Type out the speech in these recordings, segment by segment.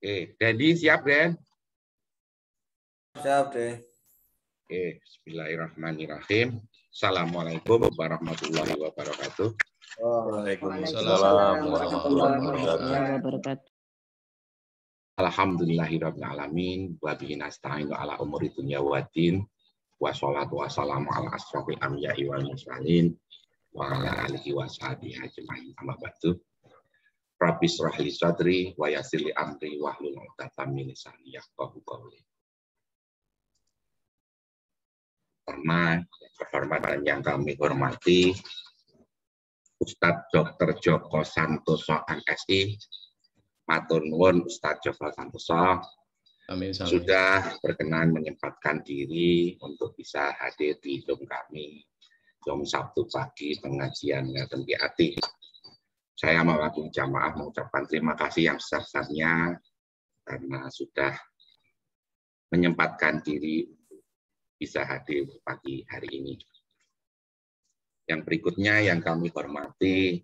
Oke, Dendi siap, Den? Siap, deh. Oke, bismillahirrahmanirrahim. Assalamualaikum warahmatullahi wabarakatuh. Waalaikumsalam warahmatullahi wabarakatuh. Alhamdulillahirabbil alamin wa bihi nasta'inu ala umuri dunya waddin. Wassalatu wassalamu ala asrofil anbiya'i wal mursalin wa ala alihi wa sahbihi ajmain. Amma ba'du. Rabbi shrah li sadri wa yassir li amri wahlul 'uqdatam min lisani yafqahu qawli. Pertama, kehormatan yang kami hormati Ustadz Dr. Joko Santoso MSI, matur nuwun Ustadz Joko Santoso. Amin. Sudah berkenan menyempatkan diri untuk bisa hadir di Zoom kami, Zoom Sabtu pagi pengajian Ngaten Ati. Saya mewakili jamaah mengucapkan terima kasih yang sebesar-besarnya karena sudah menyempatkan diri bisa hadir pagi hari ini. Yang berikutnya yang kami hormati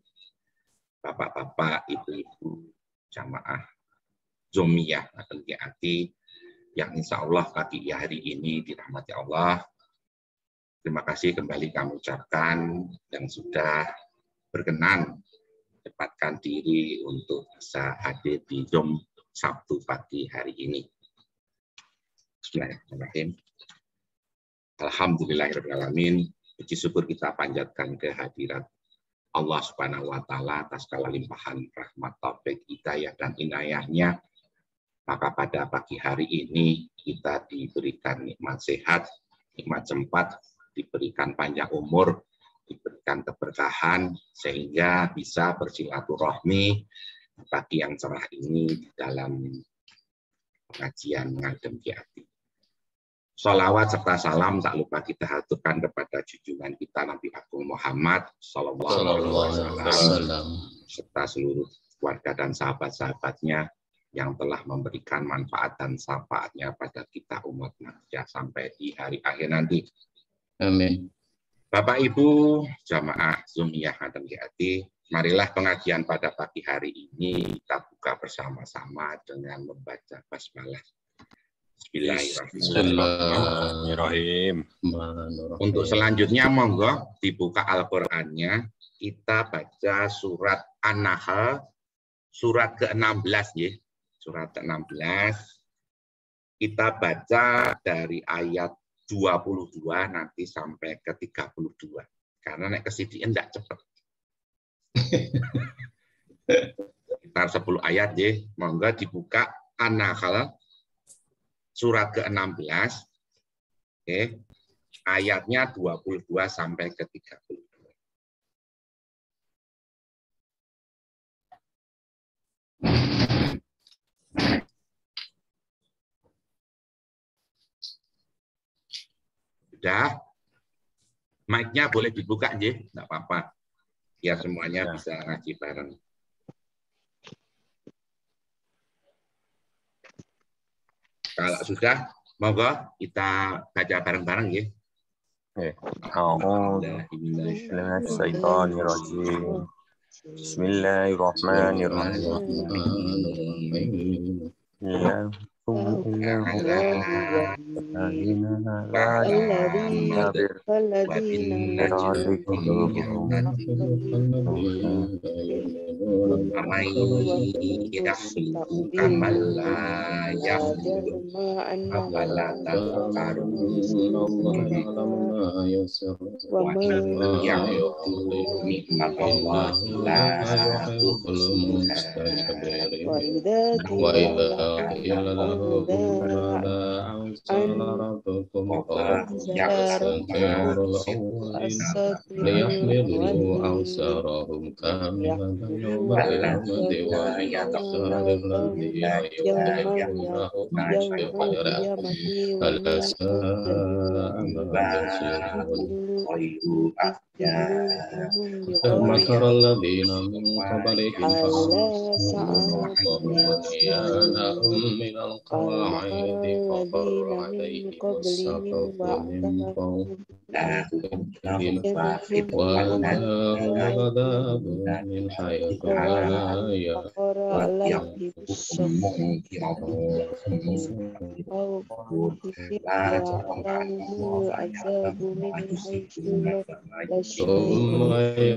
Bapak-bapak, Ibu-ibu, jamaah Zomiyah Ngaten Ati yang insya Allah pagi hari ini dirahmati Allah. Terima kasih kembali kami ucapkan yang sudah berkenan menyempatkan diri untuk bisa hadir di Zoom Sabtu pagi hari ini. Bismillahirrahmanirrahim. Alhamdulillahirrahmanirrahim. Puji syukur kita panjatkan kehadirat Allah Subhanahu wa Ta'ala atas segala limpahan rahmat, taufik, hidayah dan inayahnya. Maka pada pagi hari ini kita diberikan nikmat sehat, nikmat sempat, diberikan panjang umur, diberikan keberkahan sehingga bisa bersilaturahmi pagi yang cerah ini di dalam pengajian Ngadem Ati. Sholawat serta salam tak lupa kita haturkan kepada junjungan kita Nabi Agung Muhammad Sallallahu Alaihi Wasallam serta seluruh keluarga dan sahabat-sahabatnya yang telah memberikan manfaat dan syafaatnya pada kita umat manusia sampai di hari akhir nanti. Amin. Bapak Ibu jamaah Zomiyah Ngaten Ati, marilah pengajian pada pagi hari ini kita buka bersama-sama dengan membaca basmalah. Bismillahirrahmanirrahim. Untuk selanjutnya monggo dibuka Al-Qur'annya, kita baca surat An-Nahl surat ke-16 ya. Surat ke-16 kita baca dari ayat 22 nanti sampai ke 32. Karena nek kesidian enggak cepat. Sekitar 10 ayat ya. Monggo dibuka An-Nahl surat ke-16. Oke. Ayatnya 22 sampai ke 32. Sudah, mic-nya boleh dibuka, nggih, enggak apa-apa. Biar semuanya bisa ngaji bareng. Kalau sudah, monggo kita baca bareng-bareng, nggih. Bismillahirrahmanirrahim. ليحملوا أوزارهم كاملة يوم القيامة والذين يؤمنونه بالآخرة ألا ساء ما يزرون مكر الذين من قبلهم فأنزل الله بنيانهم من كما الذين من قبلهم وأتاهم كذبهم وذاقوا من حيث لا فقر عليهم السمع أو يأتيهم العذاب من حيث لا ثم يشعرون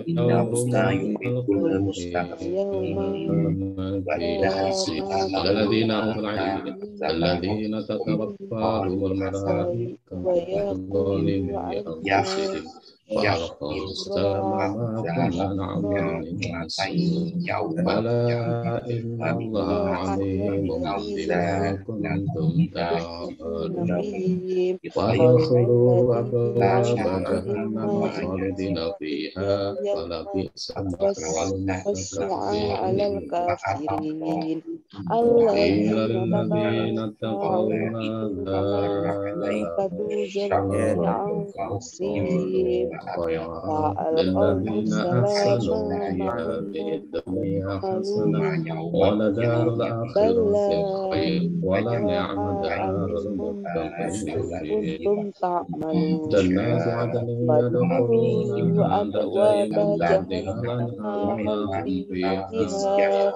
يوم الخوف يوم الذين أوتوا العلم الذين تتوفاهم الملائكة ظالمي أنفسهم وألقوا السلام ما كنا نعبد من سوء بلى إن الله عليم بما كنتم تعملون وادخلوا أبواب جهنم خالدين فيها ولبئس مثوى خشعا على المتكبرين الكافرين قيل الذين للذين اتقوا تتوفاهم ماذا الملائكة جميعا أنفسهم خيرا فألقوا للذين السلام أحسنوا في ما هذه كنا الدنيا حسنة يعملون ولدار بلى الآخرة خير ولنعم دار علمتم ما المتقين كنتم تعملون جنات عدن فادخلوا يدخلونها تجري أبواب من تحتها جهنم الأنهار لهم فيها فيها شاء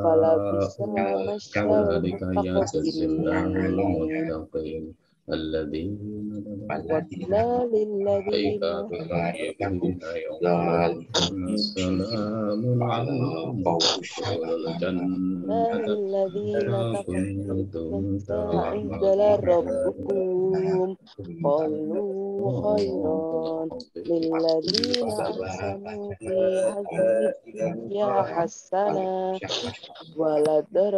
فلبئس مثوى كذلك يجزي الله المتقين المتقين الذين وقيل للذين طيبين يوم سلام عليكم ادخلوا الجنة للذين بما تقوا كنتم ماذا أنزل تعملون ربكم قالوا خيرا للذين أحسنوا في هذه الدنيا حسنة ولدار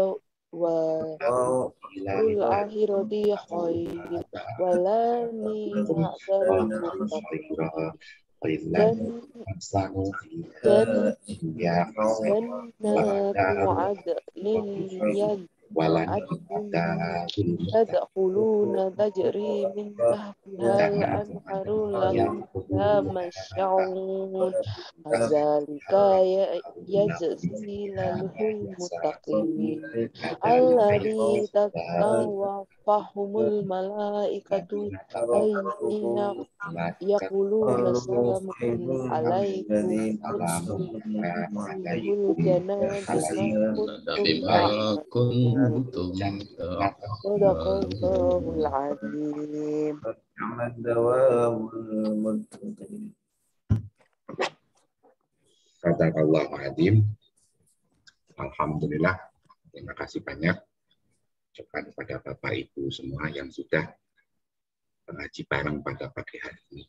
الآخرة خير ولنعم دار المتقين جنات عدن يدخلون تجري من تحتها الأنهار لهم فيها يشاءون كذلك يجزي الله المتقين الذي تتوفاهم الملائكة طيبين يقولون سلام عليكم ادخلوا الجنة بما كنتم صدق تعملون الله العظيم. Sadaqallahu adzim. Alhamdulillah. Terima kasih banyak kepada Bapak Ibu semua yang sudah mengaji bareng pada pagi hari ini.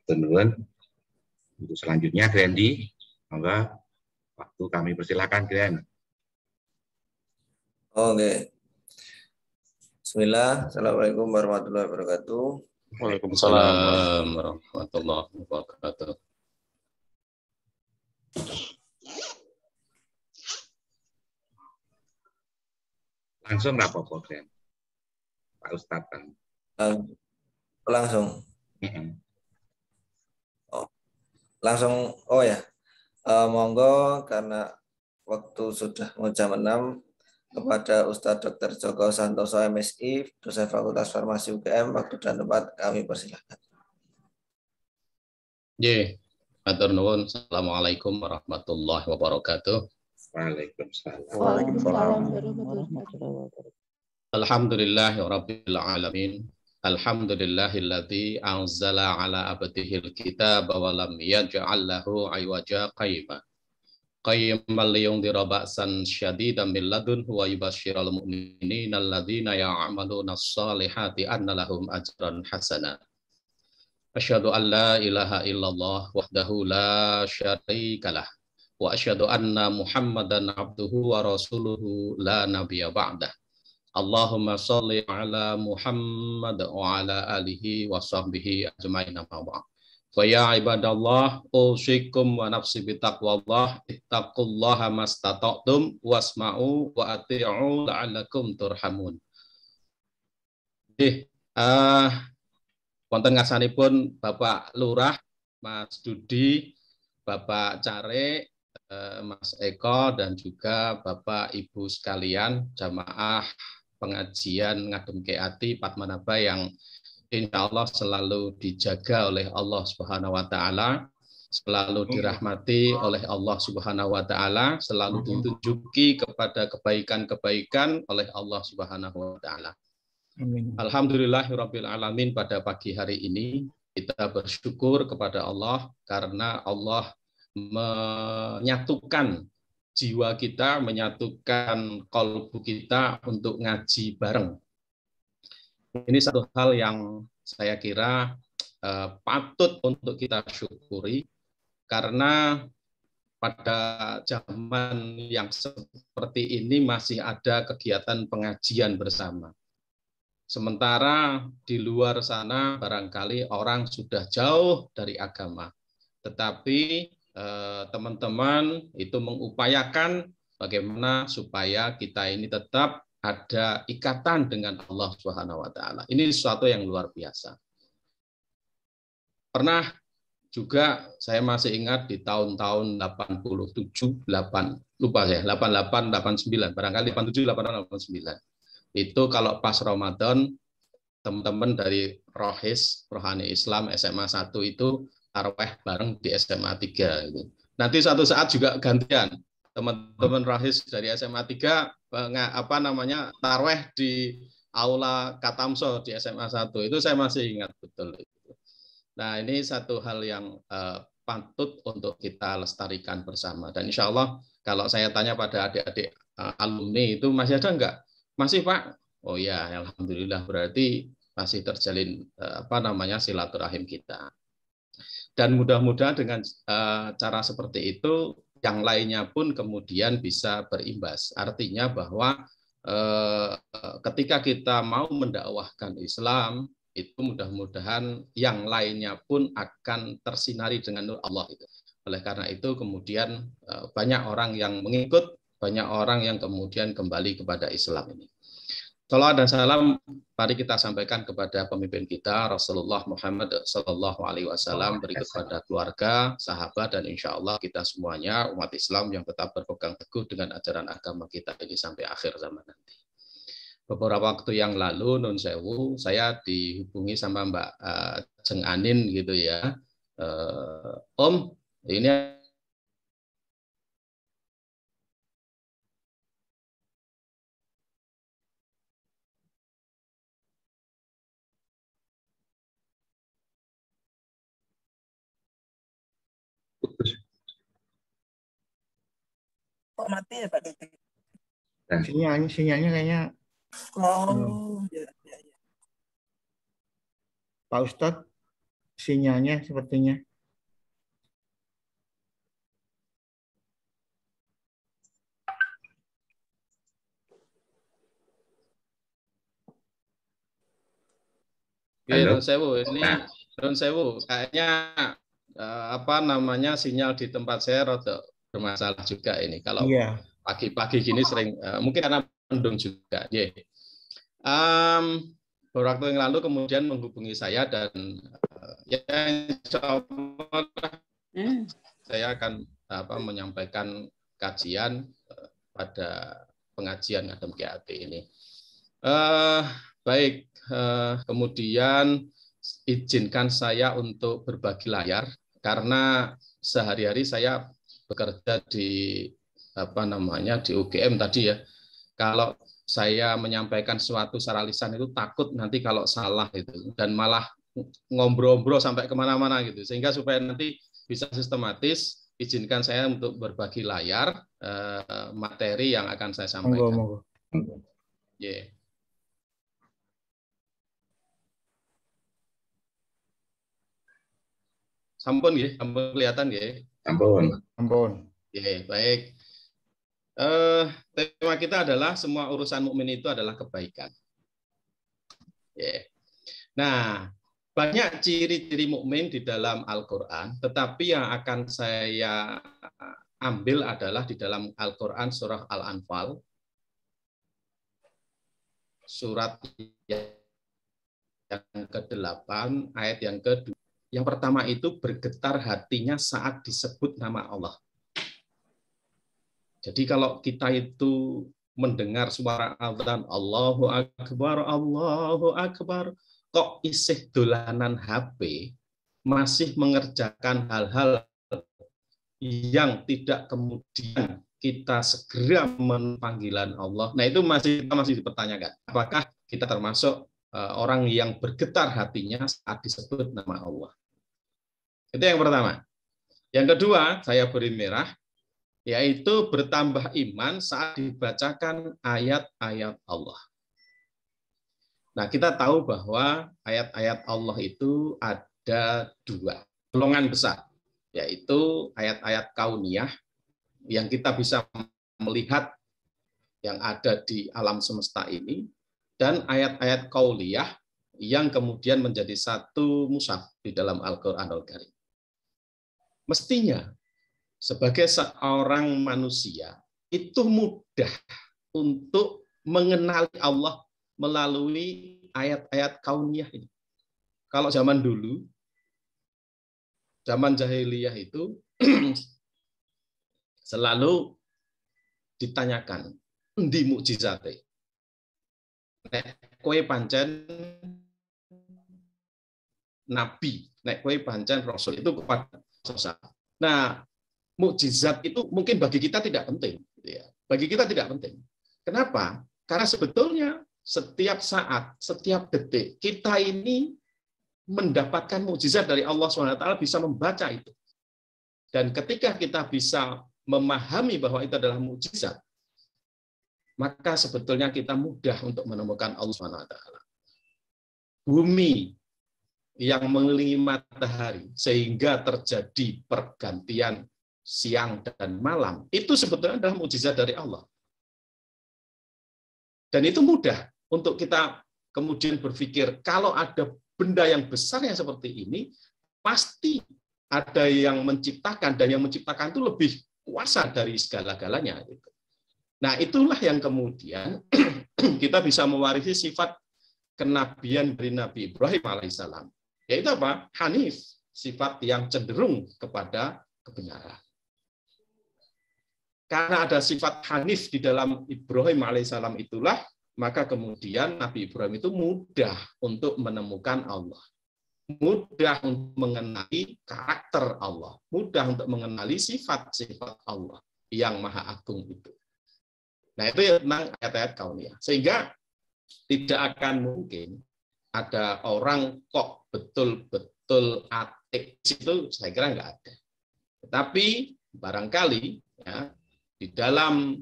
Teman-teman, untuk selanjutnya Grandi, monggo waktu kami persilakan Grand. Oke. Bismillah. Assalamualaikum warahmatullahi wabarakatuh. Waalaikumsalam warahmatullahi wabarakatuh. Langsung nggak apa-apa, Grand. Pak Ustadz kan. Langsung. Langsung. Oh ya. Monggo karena waktu sudah mau jam 6 kepada Ustadz Dr. Joko Santoso MSI, dosen Fakultas Farmasi UGM, waktu dan tempat kami persilakan. Matur nuwun. Assalamualaikum warahmatullahi wabarakatuh. Waalaikumsalam. Waalaikumsalam warahmatullahi wabarakatuh. Alhamdulillahirabbil alamin. Alhamdulillahilladzi anzala ala abdihil kitaba wa lam yaj'al lahu iwaja qayyima. Qayyiman liyundhira ba'san syadidan min ladunhu wa yubashshiral mu'minina alladzina ya'maluna as-salihati anna lahum ajran hasana. Asyhadu an la ilaha illallah wahdahu la syarikalah wa asyhadu anna Muhammadan abduhu wa rasuluhu la nabiyya ba'dah. Allahumma shalli ala Muhammad wa ala alihi wa sahbihi ajmain amma ba'd. Fa ya ibadallah usikum wa nafsi bitaqwallah ittaqullaha mastata'tum wasma'u wa ati'u la'allakum turhamun. Wonten ngarsanipun Bapak Lurah, Mas Dudi, Bapak Care, Mas Eko dan juga Bapak Ibu sekalian jamaah pengajian Ngadem Ki Ati Padmanaba yang insya Allah selalu dijaga oleh Allah Subhanahu wa Ta'ala, selalu dirahmati oleh Allah Subhanahu wa Ta'ala, selalu ditunjuki kepada kebaikan-kebaikan oleh Allah Subhanahu wa Ta'ala. Alhamdulillahirabbil alamin, pada pagi hari ini kita bersyukur kepada Allah karena Allah menyatukan jiwa kita, menyatukan kalbu kita untuk ngaji bareng. Ini satu hal yang saya kira patut untuk kita syukuri, karena pada zaman yang seperti ini masih ada kegiatan pengajian bersama. Sementara di luar sana barangkali orang sudah jauh dari agama. Tetapi teman-teman itu mengupayakan bagaimana supaya kita ini tetap ada ikatan dengan Allah Subhanahu wa Ta'ala. Ini sesuatu yang luar biasa. Pernah juga saya masih ingat di tahun-tahun 87, 88, 89, barangkali 87, 88, 89. Itu kalau pas Ramadan, teman-teman dari Rohis, Rohani Islam, SMA 1 itu tarawih bareng di SMA 3. Nanti suatu saat juga gantian. Teman-teman Rohis dari SMA 3 tarawih di aula Katamso di SMA 1. Itu saya masih ingat betul. Nah, ini satu hal yang patut untuk kita lestarikan bersama. Dan insya Allah kalau saya tanya pada adik-adik alumni itu masih ada enggak? Masih, Pak? Oh ya, alhamdulillah, berarti masih terjalin silaturahim kita. Dan mudah-mudahan dengan cara seperti itu, yang lainnya pun kemudian bisa berimbas. Artinya bahwa ketika kita mau mendakwahkan Islam, itu mudah-mudahan yang lainnya pun akan tersinari dengan nur Allah. Oleh karena itu kemudian banyak orang yang mengikut, banyak orang yang kemudian kembali kepada Islam ini. Salawat dan salam mari kita sampaikan kepada pemimpin kita Rasulullah Muhammad Sallallahu Alaihi Wasallam, berikut pada keluarga, sahabat, dan insya Allah kita semuanya umat Islam yang tetap berpegang teguh dengan ajaran agama kita ini sampai akhir zaman nanti. Beberapa waktu yang lalu, Nun Sewu, saya dihubungi sama Mbak Jeng Anin gitu ya, Om, ini kok mati ya Pak Dede? Sinyalnya kayaknya. Oh, ya. Pak Ustadz, sinyalnya sepertinya. Nun Sewu, ini Nun Sewu, kayaknya sinyal di tempat saya rada bermasalah juga ini. Kalau pagi-pagi gini sering, mungkin karena mendung juga. Beberapa waktu yang lalu kemudian menghubungi saya dan insya Allah saya akan menyampaikan kajian pada pengajian Ngadem Ki Ati ini. Baik, kemudian izinkan saya untuk berbagi layar karena sehari-hari saya bekerja di di UGM tadi ya. Kalau saya menyampaikan suatu secara lisan itu takut nanti kalau salah itu dan malah ngobrol-ngobrol sampai kemana-mana gitu. Sehingga supaya nanti bisa sistematis, izinkan saya untuk berbagi layar materi yang akan saya sampaikan. Monggo. Yeah. Sampun nggih, sampun kelihatan nggih. Sampun. Yeah, baik. Tema kita adalah semua urusan mukmin itu adalah kebaikan. Yeah. Nah, banyak ciri-ciri mukmin di dalam Al-Quran, tetapi yang akan saya ambil adalah di dalam Al-Quran surah Al-Anfal, surat yang ke-8, ayat yang ke-2. Yang pertama itu bergetar hatinya saat disebut nama Allah. Jadi kalau kita itu mendengar suara adzan Allahu Akbar, kok isih dolanan HP, masih mengerjakan hal-hal yang tidak kemudian kita segera panggilan Allah. Nah, itu masih dipertanyakan. Apakah kita termasuk orang yang bergetar hatinya saat disebut nama Allah? Itu yang pertama. Yang kedua, saya beri merah, yaitu bertambah iman saat dibacakan ayat-ayat Allah. Nah, kita tahu bahwa ayat-ayat Allah itu ada dua golongan besar, yaitu ayat-ayat kauniyah yang kita bisa melihat yang ada di alam semesta ini, dan ayat-ayat qauliyah yang kemudian menjadi satu mushaf di dalam Al-Qur'anul Karim. Mestinya sebagai seorang manusia itu mudah untuk mengenali Allah melalui ayat-ayat kauniyah ini. Kalau zaman dulu, zaman jahiliyah itu selalu ditanyakan, endi mukjizate? Nek kowe pancen nabi, nek kowe pancen rasul, itu kepada sesat. Nah, mukjizat itu mungkin bagi kita tidak penting, ya. Bagi kita tidak penting. Kenapa? Karena sebetulnya setiap saat, setiap detik kita ini mendapatkan mukjizat dari Allah SWT, bisa membaca itu. Dan ketika kita bisa memahami bahwa itu adalah mukjizat, maka sebetulnya kita mudah untuk menemukan Allah SWT. Bumi yang mengelilingi matahari sehingga terjadi pergantian siang dan malam, itu sebetulnya adalah mukjizat dari Allah. Dan itu mudah untuk kita kemudian berpikir, kalau ada benda yang besar yang seperti ini, pasti ada yang menciptakan, dan yang menciptakan itu lebih kuasa dari segala-galanya. Nah, itulah yang kemudian kita bisa mewarisi sifat kenabian dari Nabi Ibrahim alaihissalam. Yaitu apa? Hanif, sifat yang cenderung kepada kebenaran. Karena ada sifat hanif di dalam Ibrahim alaihissalam itulah, maka kemudian Nabi Ibrahim itu mudah untuk menemukan Allah. Mudah untuk mengenali karakter Allah. Mudah untuk mengenali sifat-sifat Allah yang maha agung itu. Nah, itu tentang ayat-ayat kauniyah. Sehingga tidak akan mungkin ada orang kok betul-betul ateis, itu saya kira nggak ada. Tetapi barangkali ya, di dalam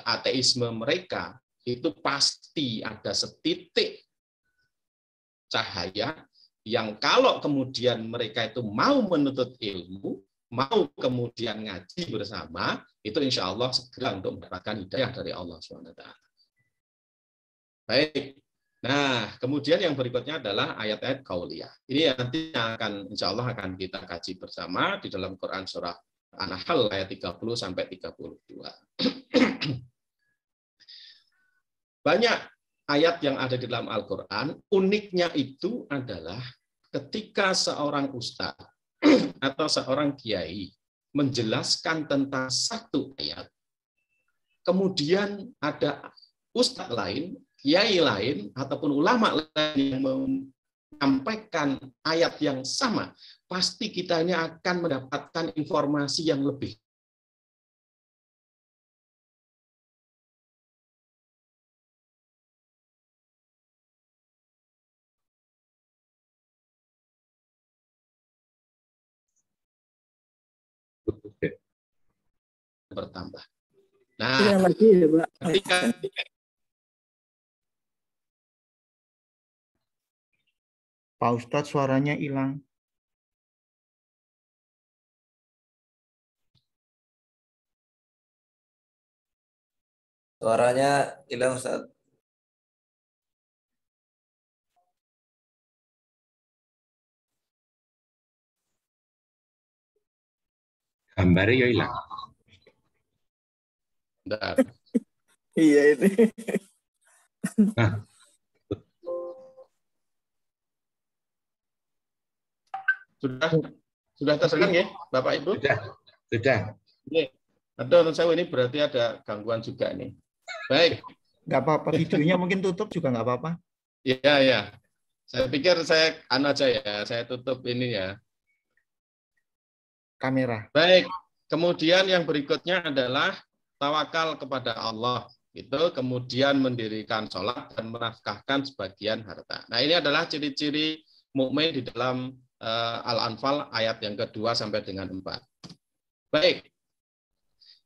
ateisme mereka itu pasti ada setitik cahaya yang kalau kemudian mereka itu mau menuntut ilmu, mau kemudian ngaji bersama, itu insya Allah segera untuk mendapatkan hidayah dari Allah SWT. Baik. Nah, kemudian yang berikutnya adalah ayat-ayat qauliyah. Ini nanti akan insya Allah akan kita kaji bersama di dalam Quran surah An-Nahl ayat 30 sampai 32. Banyak ayat yang ada di dalam Al-Quran, uniknya itu adalah ketika seorang ustadz atau seorang kiai menjelaskan tentang satu ayat, kemudian ada ustadz lain, kiai lain, ataupun ulama lain yang menyampaikan ayat yang sama, pasti kita ini akan mendapatkan informasi yang lebih. Bertambah. Nah, lagi ya, Pak. ketika Pak Ustadz suaranya hilang. Suaranya hilang, Ustaz. Gambarnya ya hilang. bentar. Iya ini. Nah, Sudah terdengar ya, Bapak Ibu? sudah. Ini, aduh, saya ini berarti ada gangguan juga nih. Baik. Nggak apa-apa, videonya mungkin tutup juga nggak apa-apa. Iya, ya. Saya pikir saya aja ya, saya tutup ini ya. Kamera. Baik. Kemudian yang berikutnya adalah tawakal kepada Allah. Itu kemudian mendirikan sholat dan menafkahkan sebagian harta. Nah, ini adalah ciri-ciri mukmin di dalam Al-Anfal ayat yang kedua sampai dengan 4. Baik.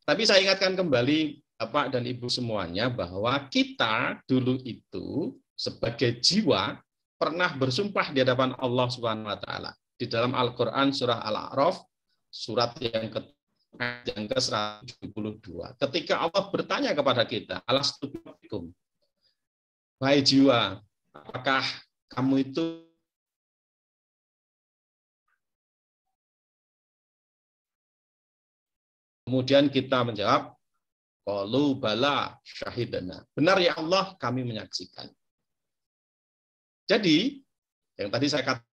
Tapi saya ingatkan kembali Bapak dan Ibu semuanya bahwa kita dulu itu sebagai jiwa pernah bersumpah di hadapan Allah Subhanahu wa taala. Di dalam Al-Qur'an surah Al-A'raf surat yang ke-172. Ketika Allah bertanya kepada kita, alastu bikum. Wahai jiwa, apakah kamu itu kemudian kita menjawab, qalu bala syahidana. Benar ya Allah, kami menyaksikan. Jadi, yang tadi saya katakan,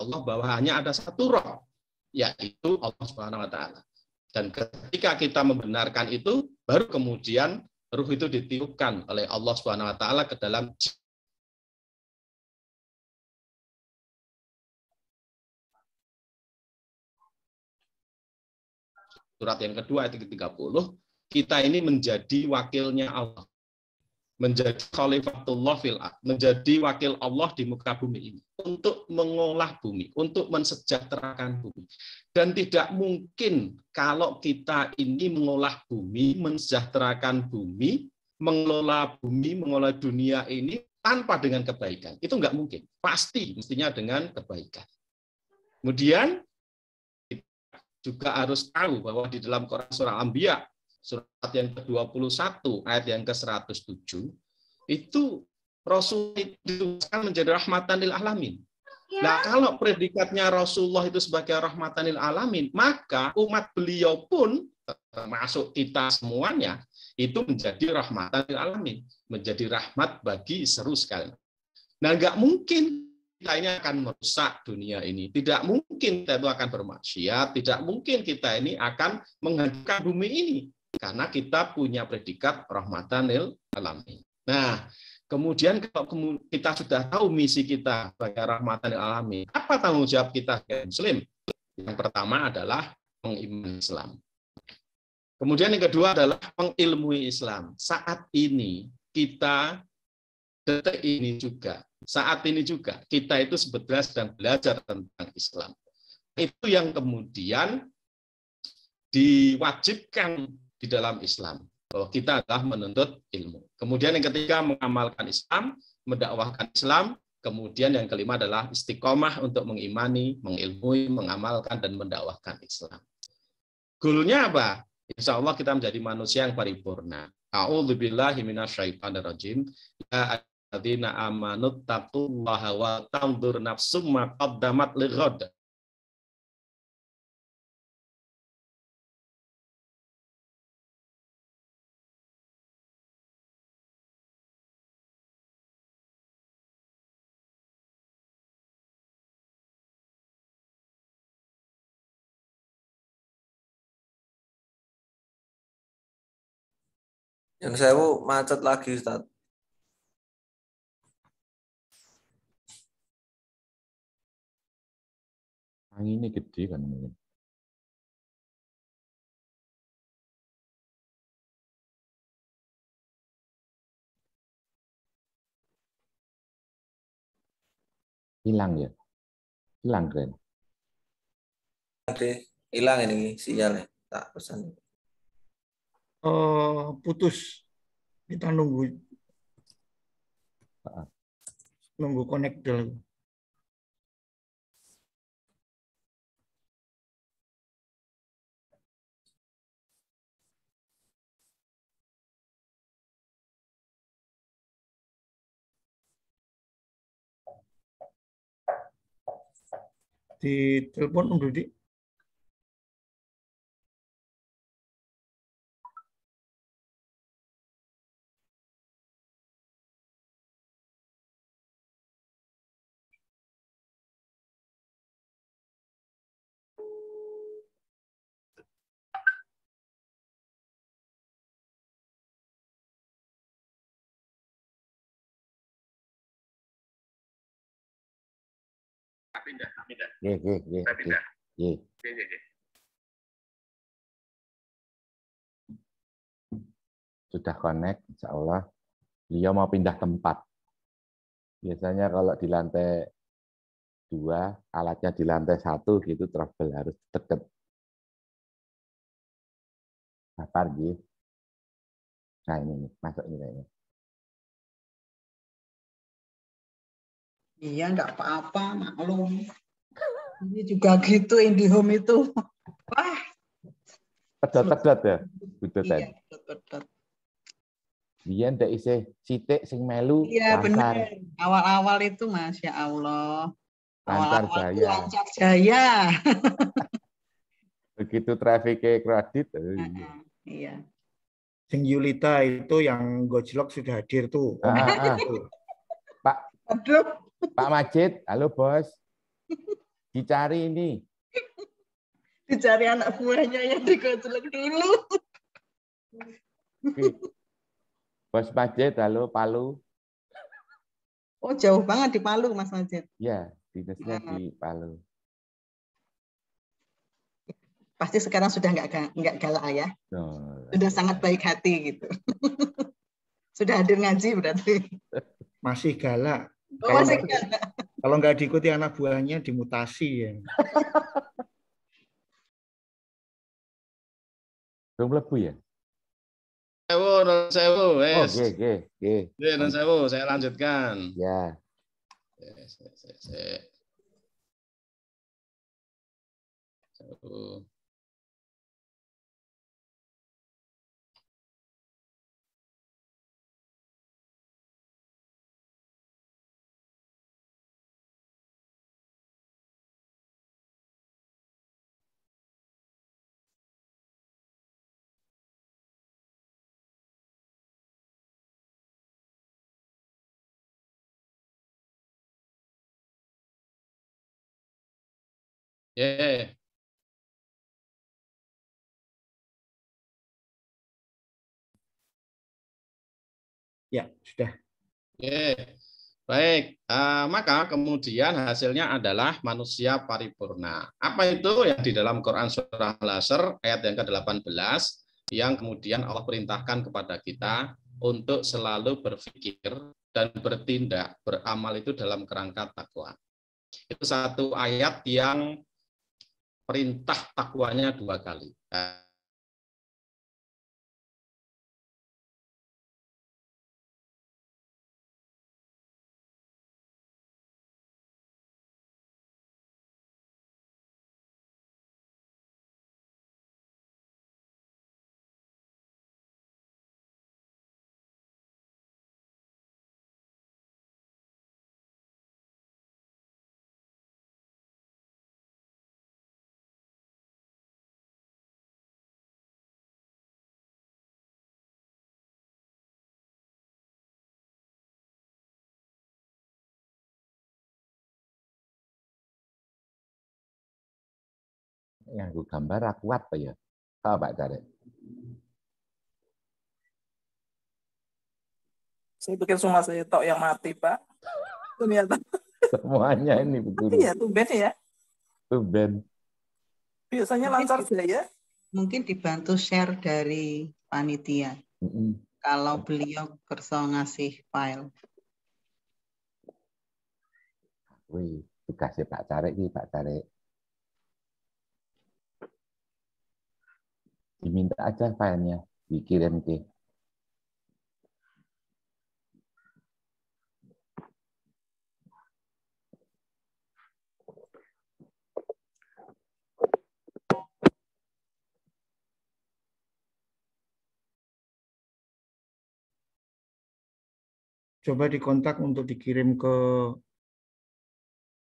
Allah bahwa hanya ada satu roh, yaitu Allah Subhanahu wa taala. Dan ketika kita membenarkan itu, baru kemudian ruh itu ditiupkan oleh Allah Subhanahu wa taala ke dalam surat yang kedua ayat 30, kita ini menjadi wakilnya Allah. Menjadi khalifatullah fil ard, menjadi wakil Allah di muka bumi ini untuk mengolah bumi, untuk mensejahterakan bumi. Dan tidak mungkin kalau kita ini mengolah bumi, mensejahterakan bumi, mengelola bumi, mengelola dunia ini tanpa dengan kebaikan. Itu enggak mungkin. Pasti mestinya dengan kebaikan. Kemudian kita juga harus tahu bahwa di dalam Quran surah Al-Anbiya surat yang ke-21 ayat yang ke-107 itu Rasul itu menjadi rahmatan lil alamin. Nah, kalau predikatnya Rasulullah itu sebagai rahmatan lil alamin, maka umat beliau pun termasuk kita semuanya itu menjadi rahmatan lil alamin, menjadi rahmat bagi seru sekalian. Nah, nggak mungkin kita ini akan merusak dunia ini. Tidak mungkin kita itu akan bermaksiat, tidak mungkin kita ini akan menghancurkan bumi ini. Karena kita punya predikat rahmatan lil alamin. Nah, kemudian kalau kita sudah tahu misi kita sebagai rahmatan lil alamin, apa tanggung jawab kita sebagai muslim? Yang pertama adalah mengimani Islam. Kemudian yang kedua adalah mengilmui Islam. Saat ini kita detik ini juga, saat ini juga kita itu sebetulnya sedang belajar tentang Islam. Itu yang kemudian diwajibkan di dalam Islam, bahwa kita adalah menuntut ilmu. Kemudian yang ketiga mengamalkan Islam, mendakwahkan Islam. Kemudian yang kelima adalah istiqomah untuk mengimani, mengilmui, mengamalkan dan mendakwahkan Islam. Goalnya apa? Insya Allah kita menjadi manusia yang paripurna. A'udzubillahi minasyaitonirrajim. Ya ayyuhalladzina amanu taqullaha wa tanzur nafsum ma qaddamat lighad. Yang sewu macet lagi, Ustaz. Anginnya gede kan mungkin. Hilang ya? Hilang keren. Nanti hilang ini sinyalnya. Tak pesan. Putus. Kita nunggu connect dulu. Di telepon Om Dudi. Sudah connect, insya Allah. Beliau mau pindah tempat. Biasanya kalau di lantai 2, alatnya di lantai 1 gitu, trouble harus deket. Sabar, gitu. Nah ini masuk ini kayaknya. Iya, enggak apa-apa, maklum. Ini juga gitu IndiHome itu. Wah. Pedot-pedot ya, butuh Iya, pedot-pedot. Dia ndak isih sithik sing melu. Iya, lancar. benar. Awal-awal itu Masya Allah. Lancar Awal-awal itu jaya. lancar jaya. Begitu trafficnya kredit. Iya. Sing Yulita itu yang gojlok sudah hadir tuh. Pak, Aduh. Pak Majid, halo bos. Dicari ini. Dicari anak buahnya yang digojlok dulu. Oke. Bos Majid, halo Palu. Oh, jauh banget di Palu, Mas Majid. Ya, dinasnya di Palu. Pasti sekarang sudah nggak galak ya. Sudah sangat baik hati gitu. Sudah hadir ngaji berarti. Masih galak. Oh, masih galak. Kalau nggak diikuti anak buahnya dimutasi ya. Belum lebu ya? Sewu, wes. Oke. Sewu, saya lanjutkan. Ya. Sewu. Yeah. Ya, sudah. Baik, maka kemudian hasilnya adalah manusia paripurna. Apa itu yang di dalam Quran Surah Al-Asr ayat yang ke-18 yang kemudian Allah perintahkan kepada kita untuk selalu berpikir dan bertindak, beramal itu dalam kerangka takwa. Itu satu ayat yang perintah takwanya 2 kali. Yang gue gambar kuat Pak ya. Pak Cari. Saya pikir cuma saya tok yang mati, Pak. Ternyata. Semuanya ini betul. Iya, tumben ya. Tumben. Biasanya lancar jaya. Mungkin dibantu share dari panitia. Kalau beliau kerso ngasih file. Wih, tugasnya Pak Cari nih, Pak Cari. Diminta aja filenya, dikirim ke. Coba dikontak untuk dikirim ke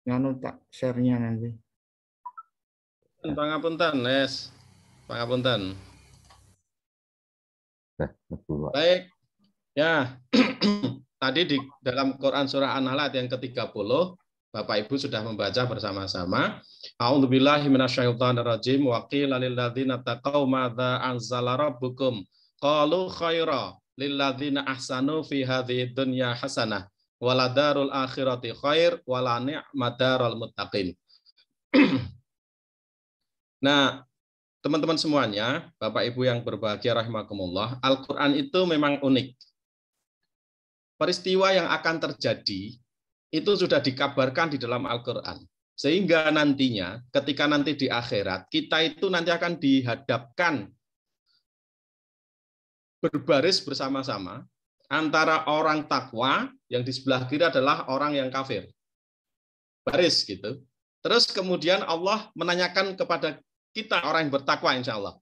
nganu tak share-nya nanti. Pangapunten, Nes. Pangapunten. Baik. Ya. Tadi di dalam Quran surah An-Nahl yang ke-30, Bapak Ibu sudah membaca bersama-sama. A'udzubillahi minasyaitonirrajim wa qila lil ladzina taqaw madza anzala rabbukum qalu khaira lil ladzina ahsanu fi hadhihi dunya hasanah waladarul akhirati khair wala ni'madarul muttaqin. Nah, teman-teman semuanya, Bapak Ibu yang berbahagia rahimakumullah, Al-Qur'an itu memang unik. Peristiwa yang akan terjadi itu sudah dikabarkan di dalam Al-Qur'an. Sehingga nantinya ketika nanti di akhirat kita itu nanti akan dihadapkan berbaris bersama-sama antara orang takwa yang di sebelah kiri adalah orang yang kafir. Baris gitu. Terus kemudian Allah menanyakan kepada kita orang yang bertakwa insya Allah.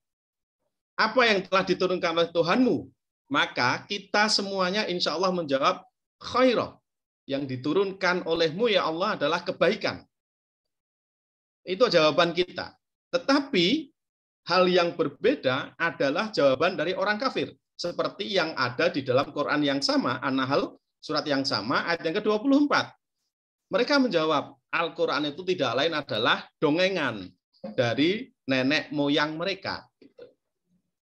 Apa yang telah diturunkan oleh Tuhanmu? Maka kita semuanya insya Allah menjawab khairah. Yang diturunkan olehmu ya Allah adalah kebaikan. Itu jawaban kita. Tetapi hal yang berbeda adalah jawaban dari orang kafir. Seperti yang ada di dalam Quran yang sama, An-Nahl surat yang sama ayat yang ke-24. Mereka menjawab, Al-Quran itu tidak lain adalah dongengan dari nenek moyang mereka.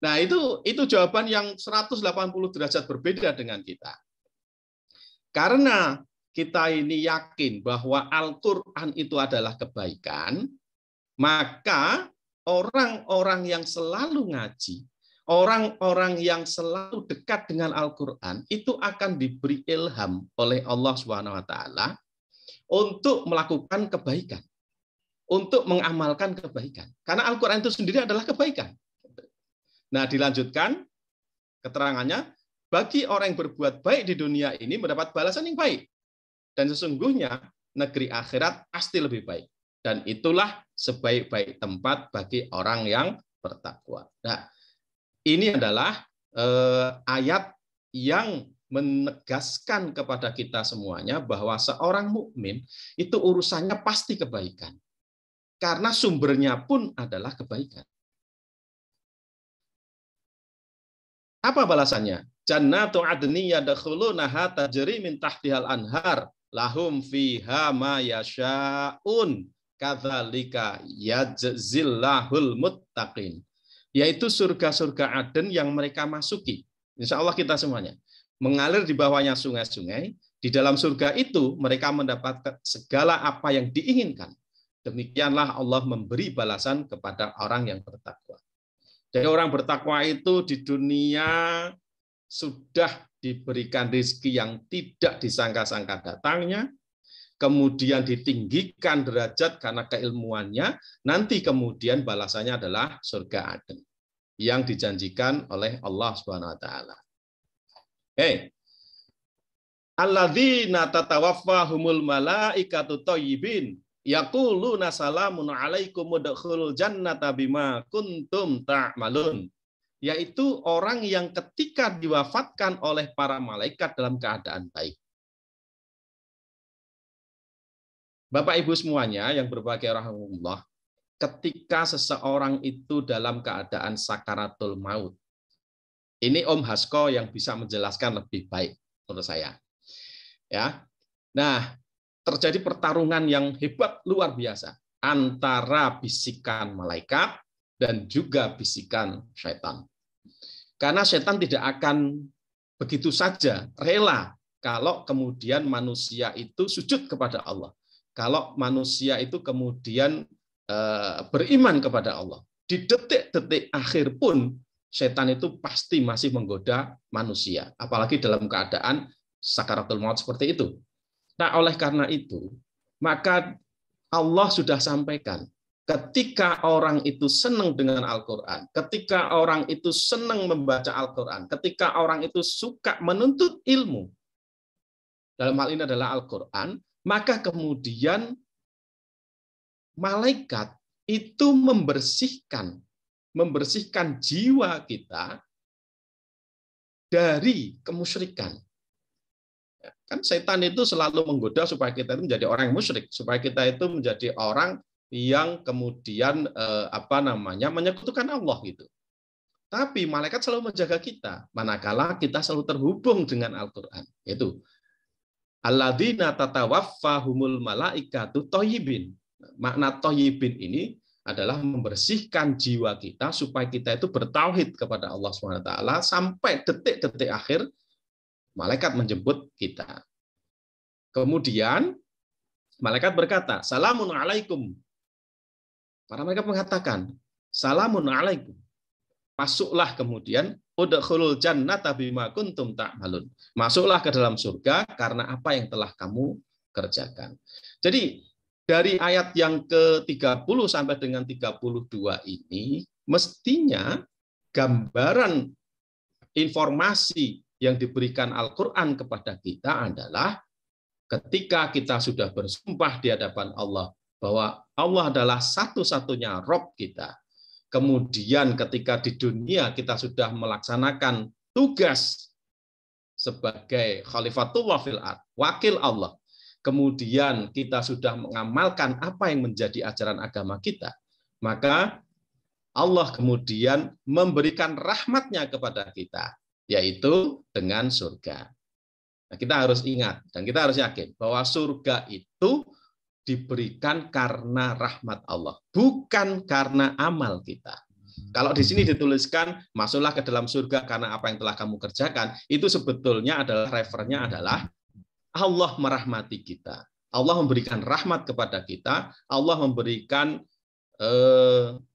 Nah, itu jawaban yang 180 derajat berbeda dengan kita. Karena kita ini yakin bahwa Al-Quran itu adalah kebaikan, maka orang-orang yang selalu ngaji, orang-orang yang selalu dekat dengan Al-Quran, itu akan diberi ilham oleh Allah SWT untuk melakukan kebaikan, untuk mengamalkan kebaikan. Karena Al-Quran itu sendiri adalah kebaikan. Nah, dilanjutkan keterangannya, bagi orang yang berbuat baik di dunia ini mendapat balasan yang baik. Dan sesungguhnya negeri akhirat pasti lebih baik. Dan itulah sebaik-baik tempat bagi orang yang bertakwa. Nah, ini adalah ayat yang menegaskan kepada kita semuanya bahwa seorang mukmin itu urusannya pasti kebaikan. Karena sumbernya pun adalah kebaikan. Apa balasannya? Jannatu adni yadkhulunaha tajri min tahtihal anhar lahum fiha ma yasha'un kadzalika yajzillahul muttaqin. Yaitu surga-surga Aden yang mereka masuki. Insya Allah kita semuanya. Mengalir di bawahnya sungai-sungai. Di dalam surga itu mereka mendapatkan segala apa yang diinginkan. Demikianlah Allah memberi balasan kepada orang yang bertakwa. Jadi orang bertakwa itu di dunia sudah diberikan rezeki yang tidak disangka-sangka datangnya, kemudian ditinggikan derajat karena keilmuannya, nanti kemudian balasannya adalah surga Aden yang dijanjikan oleh Allah Subhanahu wa taala. Alladzina tatawaffahumul malaikatu thayyibin yaquluna salamun alaikum udkhulul jannata bima kuntum ta'malun. Yaitu orang yang ketika diwafatkan oleh para malaikat dalam keadaan baik. Bapak Ibu semuanya yang berbahagia rahmatullah, ketika seseorang itu dalam keadaan sakaratul maut, ini Om Hasko yang bisa menjelaskan lebih baik menurut saya. Ya, nah terjadi pertarungan yang hebat luar biasa antara bisikan malaikat dan juga bisikan setan. Karena setan tidak akan begitu saja rela kalau kemudian manusia itu sujud kepada Allah. Kalau manusia itu kemudian beriman kepada Allah. Di detik-detik akhir pun setan itu pasti masih menggoda manusia. Apalagi dalam keadaan sakaratul maut seperti itu. Nah, oleh karena itu, maka Allah sudah sampaikan, ketika orang itu senang dengan Al-Quran, ketika orang itu senang membaca Al-Quran, ketika orang itu suka menuntut ilmu, dalam hal ini adalah Al-Quran, maka kemudian malaikat itu membersihkan jiwa kita dari kemusyrikan. Kan setan itu selalu menggoda supaya kita itu menjadi orang yang musyrik, supaya kita itu menjadi orang yang kemudian menyekutukan Allah gitu. Tapi malaikat selalu menjaga kita manakala kita selalu terhubung dengan Al-Qur'an. Itu alladzina tatawaffahumul malaikatu thayyibin. Makna thayyibin ini adalah membersihkan jiwa kita supaya kita itu bertauhid kepada Allah SWT sampai detik-detik akhir malaikat menjemput kita. Kemudian malaikat berkata, "Salamun alaikum." Para malaikat mengatakan, "Salamun alaikum." Masuklah kemudian, udkhulul jannata bima kuntum ta'malun. Masuklah ke dalam surga karena apa yang telah kamu kerjakan. Jadi dari ayat yang ke-30 sampai dengan 32 ini mestinya gambaran informasi yang diberikan Al-Qur'an kepada kita adalah ketika kita sudah bersumpah di hadapan Allah bahwa Allah adalah satu-satunya Rabb kita. Kemudian ketika di dunia kita sudah melaksanakan tugas sebagai Khalifatullah fil ard, wakil Allah. Kemudian kita sudah mengamalkan apa yang menjadi ajaran agama kita. Maka Allah kemudian memberikan rahmatnya kepada kita, yaitu dengan surga. Nah, kita harus ingat dan kita harus yakin bahwa surga itu diberikan karena rahmat Allah, bukan karena amal kita. Kalau di sini dituliskan masuklah ke dalam surga karena apa yang telah kamu kerjakan, itu sebetulnya adalah refernya adalah Allah merahmati kita. Allah memberikan rahmat kepada kita, Allah memberikan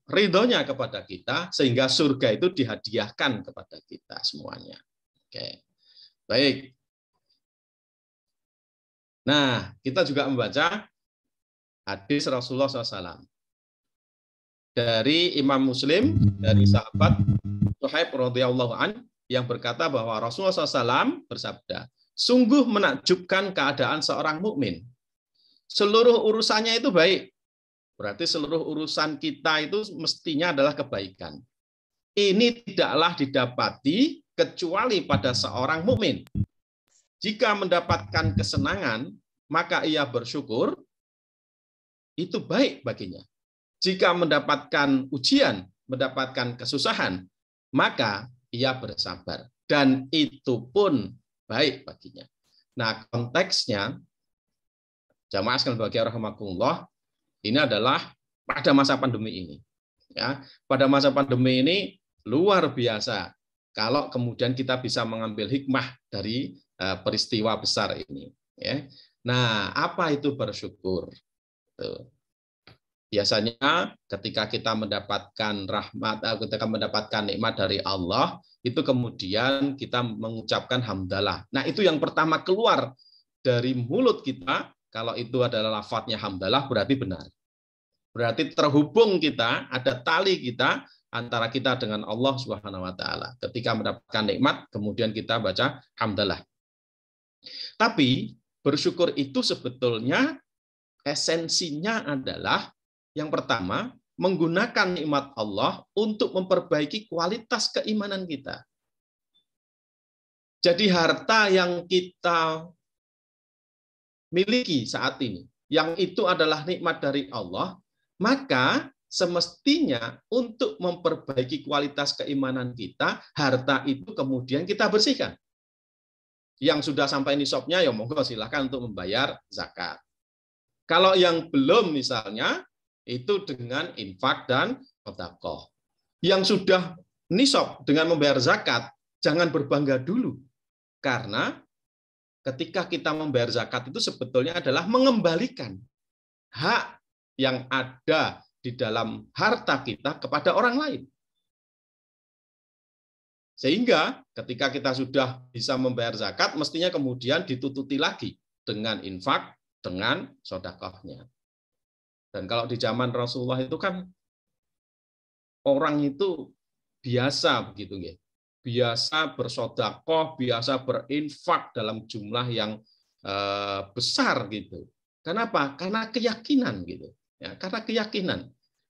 ridhonya kepada kita, sehingga surga itu dihadiahkan kepada kita semuanya. Oke. Baik. Nah, kita juga membaca hadis Rasulullah SAW dari Imam Muslim, dari sahabat Suhaib radhiyallahu an yang berkata bahwa Rasulullah SAW bersabda, sungguh menakjubkan keadaan seorang mukmin. Seluruh urusannya itu baik. Berarti seluruh urusan kita itu mestinya adalah kebaikan. Ini tidaklah didapati kecuali pada seorang mukmin. Jika mendapatkan kesenangan, maka ia bersyukur, itu baik baginya. Jika mendapatkan ujian, mendapatkan kesusahan, maka ia bersabar. Dan itu pun baik baginya. Nah, konteksnya, jamaah sekalian bagi rahimakumullah, ini adalah pada masa pandemi ini. Ya, pada masa pandemi ini luar biasa kalau kemudian kita bisa mengambil hikmah dari peristiwa besar ini. Ya. Nah, apa itu bersyukur? Tuh. Biasanya ketika kita mendapatkan rahmat, ketika mendapatkan nikmat dari Allah, itu kemudian kita mengucapkan hamdalah. Nah, itu yang pertama keluar dari mulut kita, kalau itu adalah lafadznya hamdalah, berarti benar. Berarti terhubung kita, ada tali kita antara kita dengan Allah Subhanahu wa taala. Ketika mendapatkan nikmat, kemudian kita baca hamdalah. Tapi bersyukur itu sebetulnya esensinya adalah yang pertama, menggunakan nikmat Allah untuk memperbaiki kualitas keimanan kita. Jadi harta yang kita miliki saat ini, yang itu adalah nikmat dari Allah, maka semestinya untuk memperbaiki kualitas keimanan kita, harta itu kemudian kita bersihkan. Yang sudah sampai nisabnya, ya monggo silahkan untuk membayar zakat. Kalau yang belum misalnya, itu dengan infak dan sedekah. Yang sudah nisab dengan membayar zakat, jangan berbangga dulu. Karena ketika kita membayar zakat itu sebetulnya adalah mengembalikan hak yang ada di dalam harta kita kepada orang lain. Sehingga ketika kita sudah bisa membayar zakat, mestinya kemudian ditututi lagi dengan infak, dengan sedekahnya. Dan kalau di zaman Rasulullah itu kan orang itu biasa begitu ya. Biasa bersedekah, biasa berinfak dalam jumlah yang besar gitu. Kenapa? Karena keyakinan gitu. Ya, karena keyakinan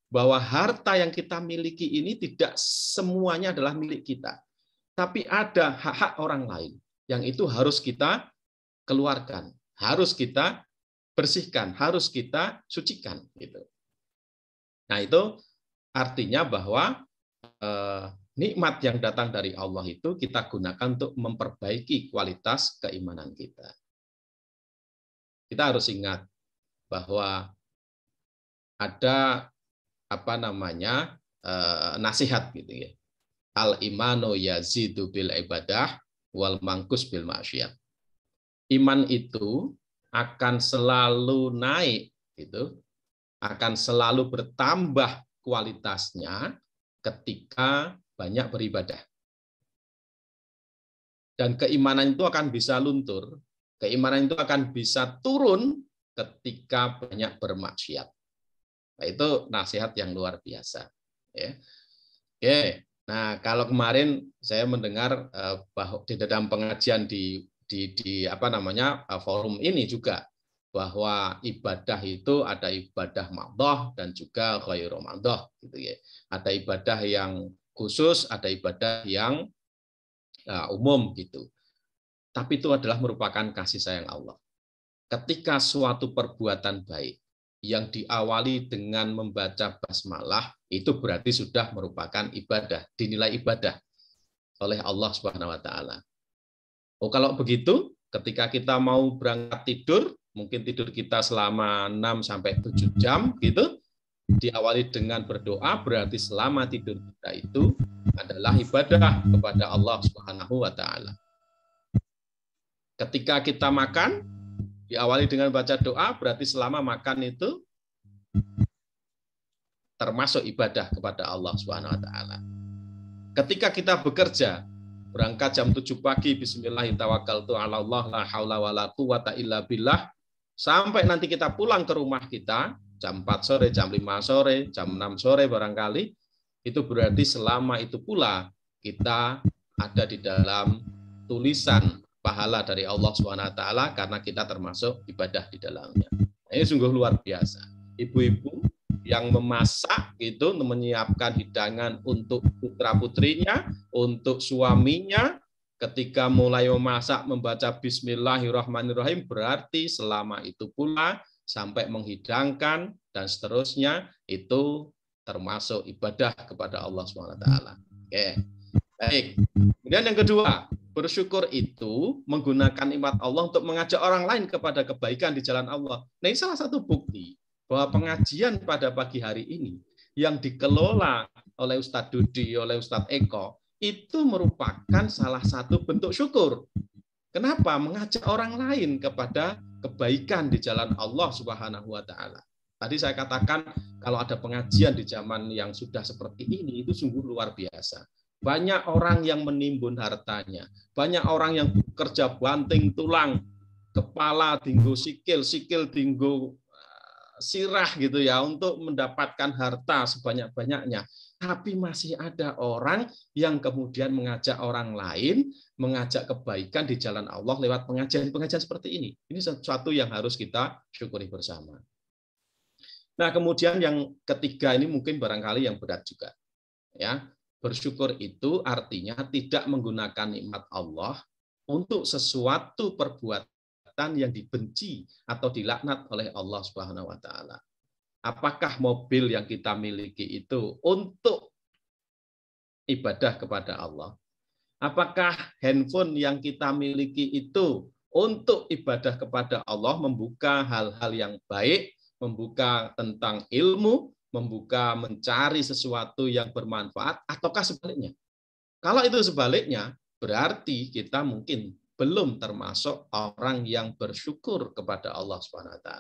bahwa harta yang kita miliki ini tidak semuanya adalah milik kita. Tapi ada hak-hak orang lain yang itu harus kita keluarkan, harus kita bersihkan, harus kita sucikan gitu. Nah, itu artinya bahwa nikmat yang datang dari Allah itu kita gunakan untuk memperbaiki kualitas keimanan kita. Kita harus ingat bahwa ada nasihat gitu ya. Al-imanu yazidu bil ibadah wal mangkus bil ma'siyah. Iman itu akan selalu naik, gitu, akan selalu bertambah kualitasnya ketika banyak beribadah. Dan keimanan itu akan bisa luntur, keimanan itu akan bisa turun ketika banyak bermaksiat. Nah, itu nasihat yang luar biasa. Ya. Oke. Nah, kalau kemarin saya mendengar bahwa di dalam pengajian di forum ini juga, bahwa ibadah itu ada ibadah madhah dan juga ghairu madhah, gitu ya. Ada ibadah yang khusus, ada ibadah yang umum, gitu. Tapi itu adalah merupakan kasih sayang Allah. Ketika suatu perbuatan baik yang diawali dengan membaca basmalah, itu berarti sudah merupakan ibadah, dinilai ibadah oleh Allah Subhanahu wa taala. Oh, kalau begitu, ketika kita mau berangkat tidur, mungkin tidur kita selama 6 sampai 7 jam gitu, diawali dengan berdoa, berarti selama tidur kita itu adalah ibadah kepada Allah Subhanahu wa taala. Ketika kita makan, diawali dengan baca doa, berarti selama makan itu termasuk ibadah kepada Allah Subhanahu wa taala. Ketika kita bekerja, berangkat jam 7 pagi, bismillahirrahmanirrahim, la haula wala quwata illa billah, sampai nanti kita pulang ke rumah kita, jam 4 sore, jam 5 sore, jam 6 sore barangkali, itu berarti selama itu pula kita ada di dalam tulisan pahala dari Allah SWT karena kita termasuk ibadah di dalamnya. Ini sungguh luar biasa. Ibu-ibu yang memasak itu, menyiapkan hidangan untuk putra-putrinya, untuk suaminya, ketika mulai memasak membaca bismillahirrahmanirrahim, berarti selama itu pula sampai menghidangkan dan seterusnya itu termasuk ibadah kepada Allah SWT. Oke. Baik. Kemudian yang kedua, bersyukur itu menggunakan nikmat Allah untuk mengajak orang lain kepada kebaikan di jalan Allah. Nah, ini salah satu bukti bahwa pengajian pada pagi hari ini yang dikelola oleh Ustadz Dudi, oleh Ustadz Eko, itu merupakan salah satu bentuk syukur. Kenapa? Mengajak orang lain kepada kebaikan di jalan Allah Subhanahu wa taala. Tadi saya katakan kalau ada pengajian di zaman yang sudah seperti ini, itu sungguh luar biasa. Banyak orang yang menimbun hartanya, banyak orang yang bekerja banting tulang, kepala dinggo sikil, sikil dinggo sirah gitu ya, untuk mendapatkan harta sebanyak-banyaknya. Tapi masih ada orang yang kemudian mengajak orang lain, mengajak kebaikan di jalan Allah lewat pengajian-pengajian seperti ini. Ini sesuatu yang harus kita syukuri bersama. Nah, kemudian yang ketiga ini mungkin barangkali yang berat juga. Ya, bersyukur itu artinya tidak menggunakan nikmat Allah untuk sesuatu perbuatan yang dibenci atau dilaknat oleh Allah Subhanahu wa taala. Apakah mobil yang kita miliki itu untuk ibadah kepada Allah? Apakah handphone yang kita miliki itu untuk ibadah kepada Allah, membuka hal-hal yang baik, membuka tentang ilmu, membuka mencari sesuatu yang bermanfaat, ataukah sebaliknya? Kalau itu sebaliknya, berarti kita mungkin belum termasuk orang yang bersyukur kepada Allah SWT.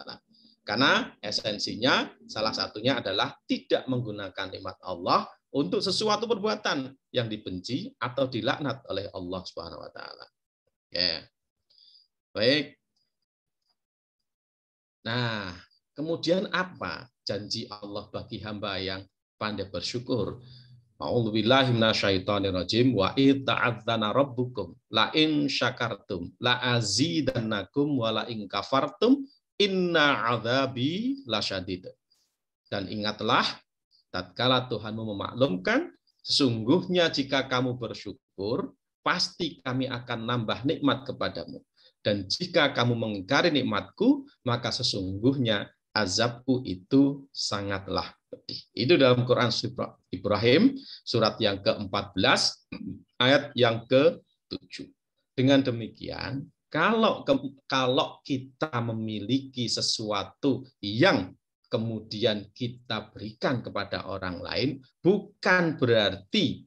Karena esensinya salah satunya adalah tidak menggunakan nikmat Allah untuk sesuatu perbuatan yang dibenci atau dilaknat oleh Allah SWT. Oke. Baik. Nah, kemudian apa janji Allah bagi hamba yang pandai bersyukur? A'udzubillahi minasyaitonirrajim wa ita'adzana rabbukum la in syakartum la azidannakum wa la in kafartum inna adzabi lasyadid. Dan ingatlah tatkala Tuhanmu memaklumkan, sesungguhnya jika kamu bersyukur pasti kami akan nambah nikmat kepadamu. Dan jika kamu mengingkari nikmatku, maka sesungguhnya azabku itu sangatlah pedih. Itu dalam Quran Surat Ibrahim, surat yang ke-14, ayat yang ke-7. Dengan demikian, kalau kita memiliki sesuatu yang kemudian kita berikan kepada orang lain, bukan berarti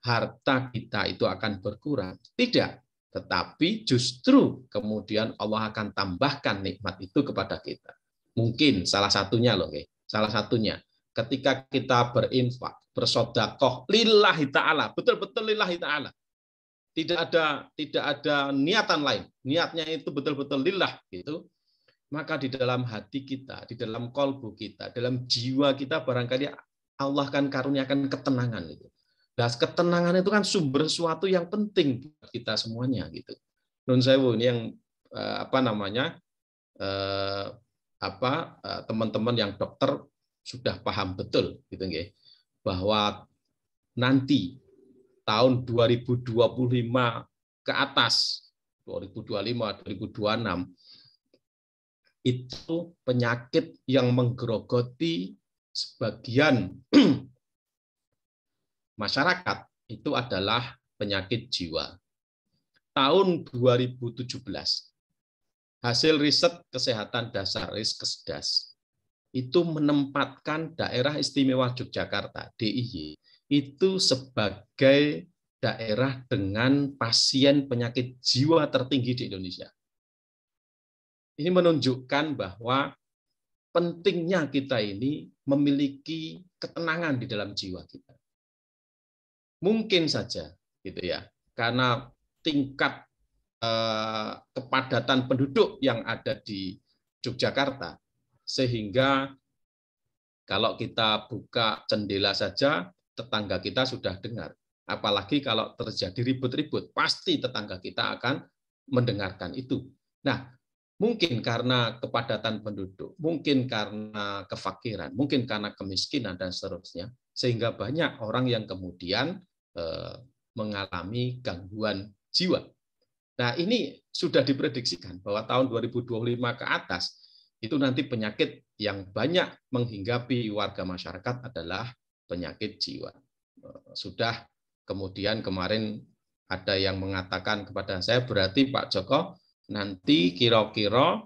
harta kita itu akan berkurang. Tidak. Tetapi justru kemudian Allah akan tambahkan nikmat itu kepada kita. Mungkin salah satunya loh, salah satunya ketika kita berinfak, bersedekah lillahi ta'ala, betul-betul lillahi ta'ala. Tidak ada niatan lain. Niatnya itu betul-betul lillah gitu. Maka di dalam hati kita, di dalam kolbu kita, dalam jiwa kita barangkali Allah akan karuniakan ketenangan itu. Nah, ketenangan itu kan sumber sesuatu yang penting buat kita semuanya gitu. Nun sewu ini yang teman-teman yang dokter sudah paham betul gitu nggih, bahwa nanti tahun 2025 ke atas, 2025, 2026 itu penyakit yang menggerogoti sebagian masyarakat itu adalah penyakit jiwa. Tahun 2017, hasil riset kesehatan dasar Riskesdas itu menempatkan daerah istimewa Yogyakarta, DIY, itu sebagai daerah dengan pasien penyakit jiwa tertinggi di Indonesia. Ini menunjukkan bahwa pentingnya kita ini memiliki ketenangan di dalam jiwa kita. Mungkin saja gitu ya, karena tingkat kepadatan penduduk yang ada di Yogyakarta, sehingga kalau kita buka jendela saja tetangga kita sudah dengar. Apalagi kalau terjadi ribut-ribut, pasti tetangga kita akan mendengarkan itu. Nah, mungkin karena kepadatan penduduk, mungkin karena kefakiran, mungkin karena kemiskinan dan seterusnya, sehingga banyak orang yang kemudian mengalami gangguan jiwa. Nah, ini sudah diprediksikan bahwa tahun 2025 ke atas itu nanti penyakit yang banyak menghinggapi warga masyarakat adalah penyakit jiwa. Sudah kemudian kemarin ada yang mengatakan kepada saya, berarti Pak Joko nanti kira-kira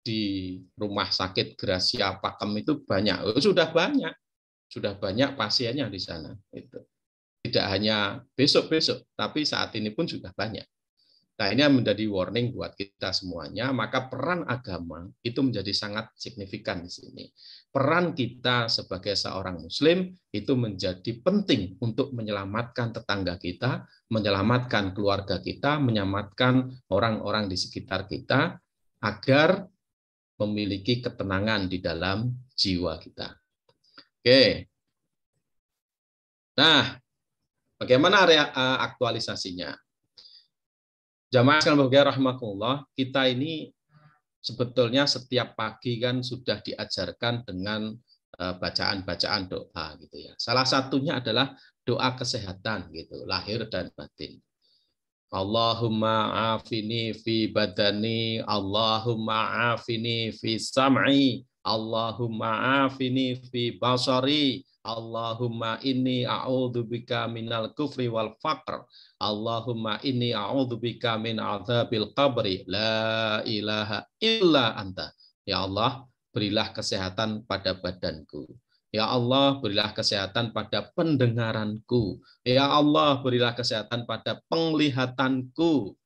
di rumah sakit Gracia Pakem itu banyak. Sudah banyak pasiennya di sana. Itu tidak hanya besok-besok, tapi saat ini pun sudah banyak. Nah, ini menjadi warning buat kita semuanya. Maka peran agama itu menjadi sangat signifikan di sini. Peran kita sebagai seorang Muslim itu menjadi penting untuk menyelamatkan tetangga kita, menyelamatkan keluarga kita, menyelamatkan orang-orang di sekitar kita, agar memiliki ketenangan di dalam jiwa kita. Oke. Nah, bagaimana aktualisasinya? Jamaah sekalian berbahagia rahimakumullah, kita ini sebetulnya setiap pagi kan sudah diajarkan dengan bacaan-bacaan doa gitu ya. Salah satunya adalah doa kesehatan gitu, lahir dan batin. Allahumma afini fi badani, Allahumma afini fi sam'i, Allahumma afini fi basari, Allahumma inni a'udzubika minal kufri wal faqr, Allahumma inni a'udzubika min adzabil qabri, la ilaha illa anta. Ya Allah, berilah kesehatan pada badanku. Ya Allah, berilah kesehatan pada pendengaranku. Ya Allah, berilah kesehatan pada penglihatanku.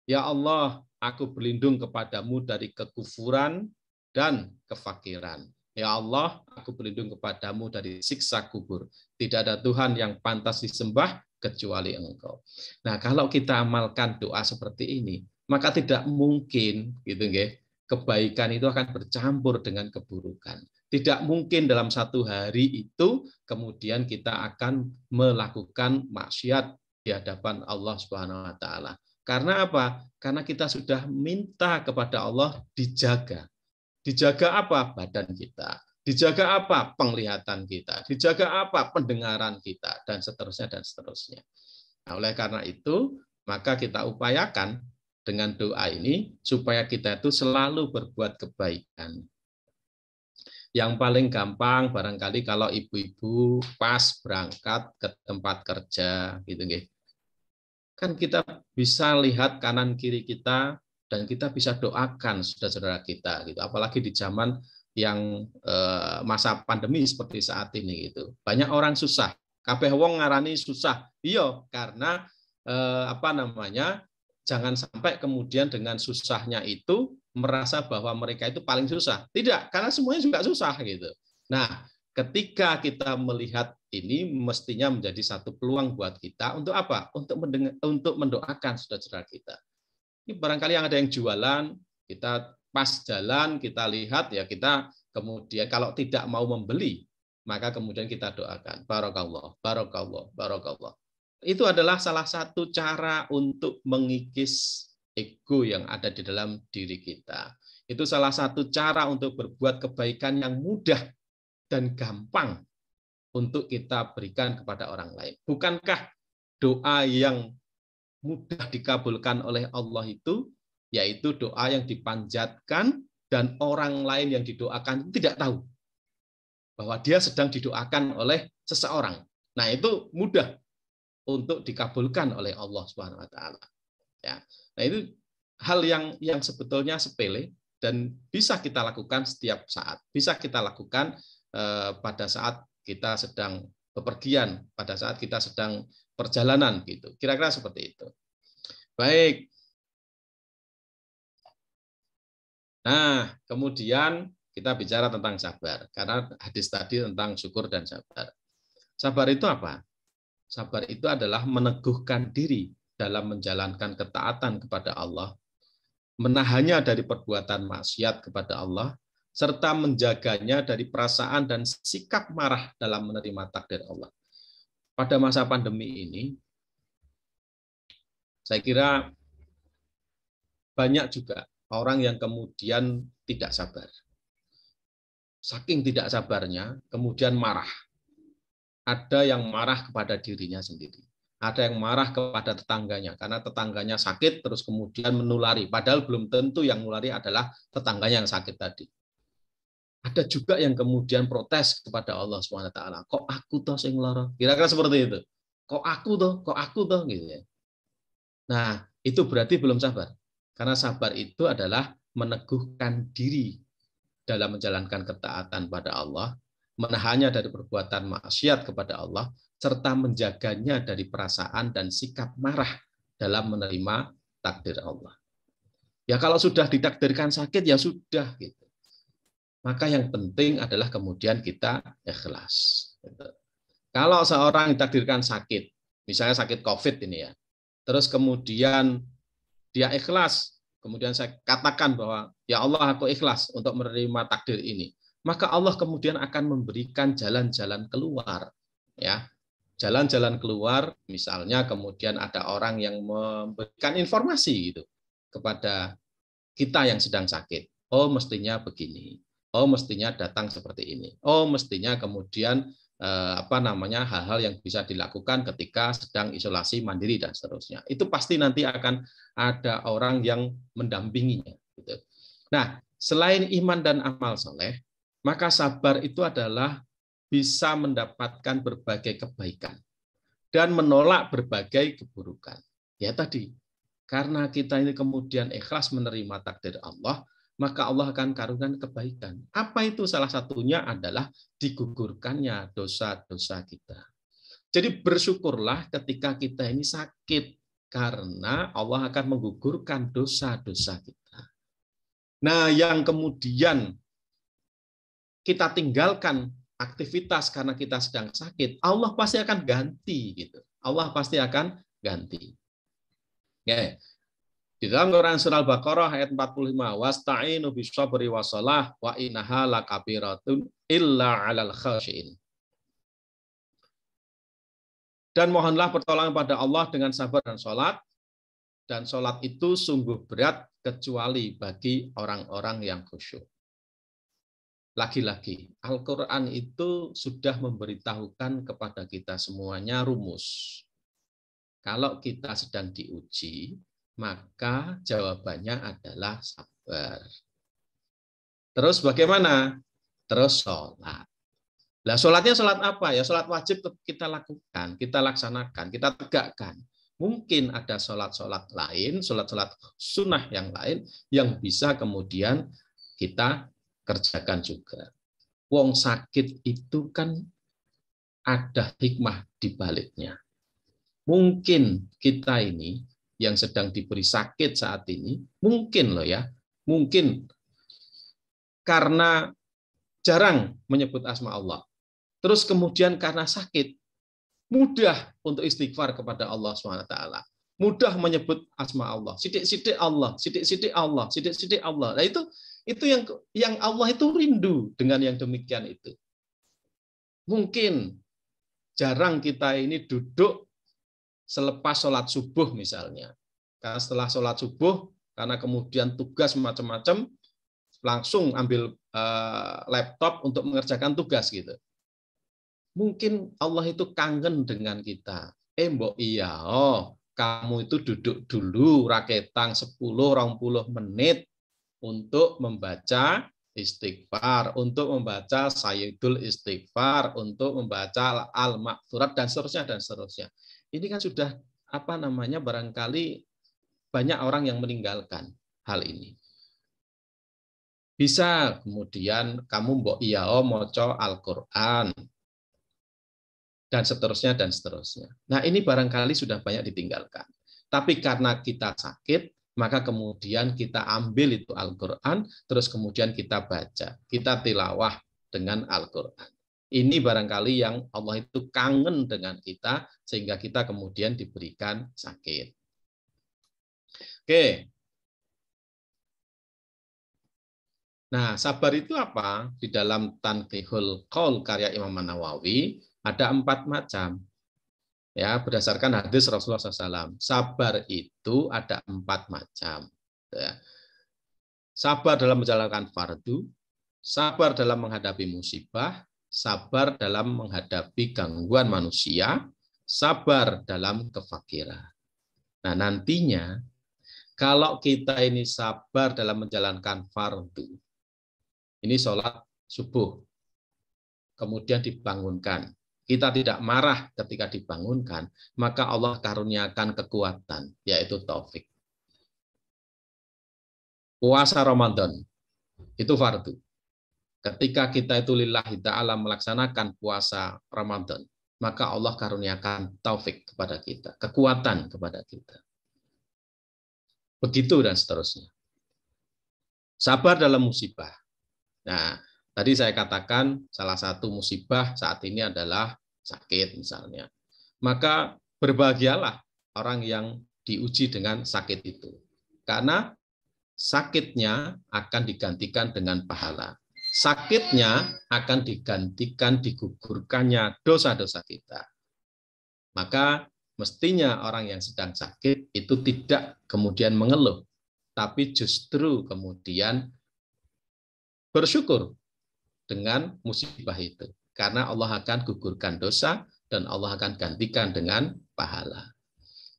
Ya Allah, aku berlindung kepadamu dari kekufuran dan kefakiran. Ya Allah, aku berlindung kepadamu dari siksa kubur. Tidak ada Tuhan yang pantas disembah kecuali Engkau. Nah, kalau kita amalkan doa seperti ini, maka tidak mungkin gitu nggih, kebaikan itu akan bercampur dengan keburukan. Tidak mungkin dalam satu hari itu kemudian kita akan melakukan maksiat di hadapan Allah Subhanahu wa taala. Karena apa? Karena kita sudah minta kepada Allah dijaga. Dijaga apa? Badan kita. Dijaga apa? Penglihatan kita. Dijaga apa? Pendengaran kita, dan seterusnya dan seterusnya. Nah, oleh karena itu, maka kita upayakan dengan doa ini supaya kita itu selalu berbuat kebaikan. Yang paling gampang barangkali kalau ibu-ibu pas berangkat ke tempat kerja gitu nggih. Kan kita bisa lihat kanan kiri kita dan kita bisa doakan saudara-saudara kita gitu. Apalagi di zaman yang masa pandemi seperti saat ini gitu. Banyak orang susah. Kabeh wong ngarani susah. Iya, karena jangan sampai kemudian dengan susahnya itu merasa bahwa mereka itu paling susah. Tidak, karena semuanya juga susah gitu. Nah, ketika kita melihat ini mestinya menjadi satu peluang buat kita untuk apa? Untuk mendoakan saudara-saudara kita. Ini barangkali yang ada yang jualan, kita pas jalan, kita lihat ya kita kemudian kalau tidak mau membeli, maka kemudian kita doakan. Barakallah, barakallah, barakallah. Itu adalah salah satu cara untuk mengikis ego yang ada di dalam diri kita. Itu salah satu cara untuk berbuat kebaikan yang mudah dan gampang untuk kita berikan kepada orang lain. Bukankah doa yang mudah dikabulkan oleh Allah itu, yaitu doa yang dipanjatkan dan orang lain yang didoakan tidak tahu bahwa dia sedang didoakan oleh seseorang. Nah, itu mudah untuk dikabulkan oleh Allah Subhanahu wa taala. Ya. Nah, itu hal yang sebetulnya sepele dan bisa kita lakukan setiap saat. Bisa kita lakukan pada saat kita sedang bepergian, pada saat kita sedang perjalanan gitu. Kira-kira seperti itu. Baik. Nah, kemudian kita bicara tentang sabar. Karena hadis tadi tentang syukur dan sabar. Sabar itu apa? Sabar itu adalah meneguhkan diri dalam menjalankan ketaatan kepada Allah, menahannya dari perbuatan maksiat kepada Allah, serta menjaganya dari perasaan dan sikap marah dalam menerima takdir Allah. Pada masa pandemi ini, saya kira banyak juga orang yang kemudian tidak sabar. Saking tidak sabarnya, kemudian marah. Ada yang marah kepada dirinya sendiri. Ada yang marah kepada tetangganya, karena tetangganya sakit, terus kemudian menulari. Padahal belum tentu yang menulari adalah tetangganya yang sakit tadi. Ada juga yang kemudian protes kepada Allah SWT. Kok aku toh sing lara? Kira-kira seperti itu. Kok aku toh gitu ya. Nah, itu berarti belum sabar. Karena sabar itu adalah meneguhkan diri dalam menjalankan ketaatan pada Allah, menahannya dari perbuatan maksiat kepada Allah, serta menjaganya dari perasaan dan sikap marah dalam menerima takdir Allah. Ya kalau sudah ditakdirkan sakit, ya sudah gitu. Maka yang penting adalah kemudian kita ikhlas. Kalau seorang ditakdirkan sakit, misalnya sakit COVID ini ya, terus kemudian dia ikhlas, kemudian saya katakan bahwa ya Allah aku ikhlas untuk menerima takdir ini, maka Allah kemudian akan memberikan jalan-jalan keluar, ya, jalan-jalan keluar. Misalnya kemudian ada orang yang memberikan informasi gitu kepada kita yang sedang sakit. Oh mestinya begini. Oh mestinya datang seperti ini. Oh mestinya kemudian hal-hal yang bisa dilakukan ketika sedang isolasi mandiri dan seterusnya. Itu pasti nanti akan ada orang yang mendampinginya. Gitu. Nah, selain iman dan amal soleh, maka sabar itu adalah bisa mendapatkan berbagai kebaikan dan menolak berbagai keburukan. Ya tadi, karena kita ini kemudian ikhlas menerima takdir Allah, maka Allah akan karuniakan kebaikan. Apa itu? Salah satunya adalah digugurkannya dosa-dosa kita. Jadi bersyukurlah ketika kita ini sakit, karena Allah akan menggugurkan dosa-dosa kita. Nah, yang kemudian kita tinggalkan aktivitas karena kita sedang sakit, Allah pasti akan ganti gitu. Allah pasti akan ganti. Oke. Di dalam Quran surah Al-Baqarah ayat 45, wasta'inu bis-sabri was-shalah wa innaha lakabiratun illa 'alal khashiin. Dan mohonlah pertolongan pada Allah dengan sabar dan salat itu sungguh berat kecuali bagi orang-orang yang khusyuk. Lagi-lagi, Al-Quran itu sudah memberitahukan kepada kita semuanya rumus. Kalau kita sedang diuji, maka jawabannya adalah sabar. Terus bagaimana? Terus sholat. Nah, sholatnya sholat apa? Ya sholat wajib kita lakukan, kita laksanakan, kita tegakkan. Mungkin ada sholat-sholat lain, sholat-sholat sunnah yang lain yang bisa kemudian kita kerjakan juga. Wong sakit itu kan ada hikmah di baliknya. Mungkin kita ini yang sedang diberi sakit saat ini, mungkin loh ya, mungkin karena jarang menyebut asma Allah. Terus kemudian karena sakit, mudah untuk istighfar kepada Allah SWT. Mudah menyebut asma Allah. Sidik-sidik Allah, sidik-sidik Allah, sidik-sidik Allah. Nah itu yang Allah itu rindu dengan yang demikian itu. Mungkin jarang kita ini duduk selepas sholat subuh misalnya. Karena setelah sholat subuh, karena kemudian tugas macam-macam, langsung ambil laptop untuk mengerjakan tugas gitu. Mungkin Allah itu kangen dengan kita. Mbok iya, kamu itu duduk dulu raketang 10-20 menit untuk membaca istighfar, untuk membaca Sayyidul Istighfar, untuk membaca Al-Maghfurat dan seterusnya. Ini kan sudah barangkali banyak orang yang meninggalkan hal ini. Bisa kemudian kamu mbok iya maca Al-Qur'an dan seterusnya. Nah, ini barangkali sudah banyak ditinggalkan. Tapi karena kita sakit, maka kemudian kita ambil itu Al-Qur'an, terus kemudian kita baca, kita tilawah dengan Al-Qur'an. Ini barangkali yang Allah itu kangen dengan kita, sehingga kita kemudian diberikan sakit. Oke. Nah, sabar itu apa? Di dalam Tanqihul Qaul karya Imam Nawawi, ada 4 macam. Ya, berdasarkan hadis Rasulullah SAW. Sabar itu ada 4 macam. Ya. Sabar dalam menjalankan fardu, sabar dalam menghadapi musibah, sabar dalam menghadapi gangguan manusia, sabar dalam kefakiran. Nah, nantinya kalau kita ini sabar dalam menjalankan fardu, ini sholat subuh, kemudian dibangunkan, kita tidak marah ketika dibangunkan, maka Allah karuniakan kekuatan, yaitu taufik. Puasa Ramadan, itu fardu. Ketika kita itu lillahi ta'ala melaksanakan puasa Ramadan, maka Allah karuniakan taufik kepada kita, kekuatan kepada kita. Begitu dan seterusnya. Sabar dalam musibah. Nah, tadi saya katakan salah satu musibah saat ini adalah sakit misalnya. Maka berbahagialah orang yang diuji dengan sakit itu. Karena sakitnya akan digantikan dengan pahala. Sakitnya akan digantikan digugurkannya dosa-dosa kita. Maka mestinya orang yang sedang sakit itu tidak kemudian mengeluh, tapi justru kemudian bersyukur dengan musibah itu. Karena Allah akan gugurkan dosa dan Allah akan gantikan dengan pahala.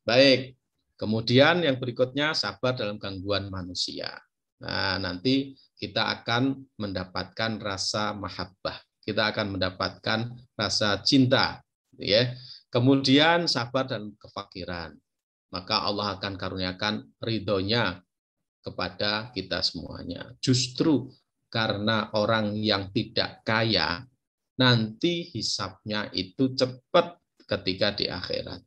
Baik, kemudian yang berikutnya sabar dalam gangguan manusia. Nah, nanti kita akan mendapatkan rasa mahabbah. Kita akan mendapatkan rasa cinta. Ya. Kemudian sabar dalam kefakiran. Maka Allah akan karuniakan ridhonya kepada kita semuanya. Justru karena orang yang tidak kaya, nanti hisabnya itu cepat ketika di akhirat.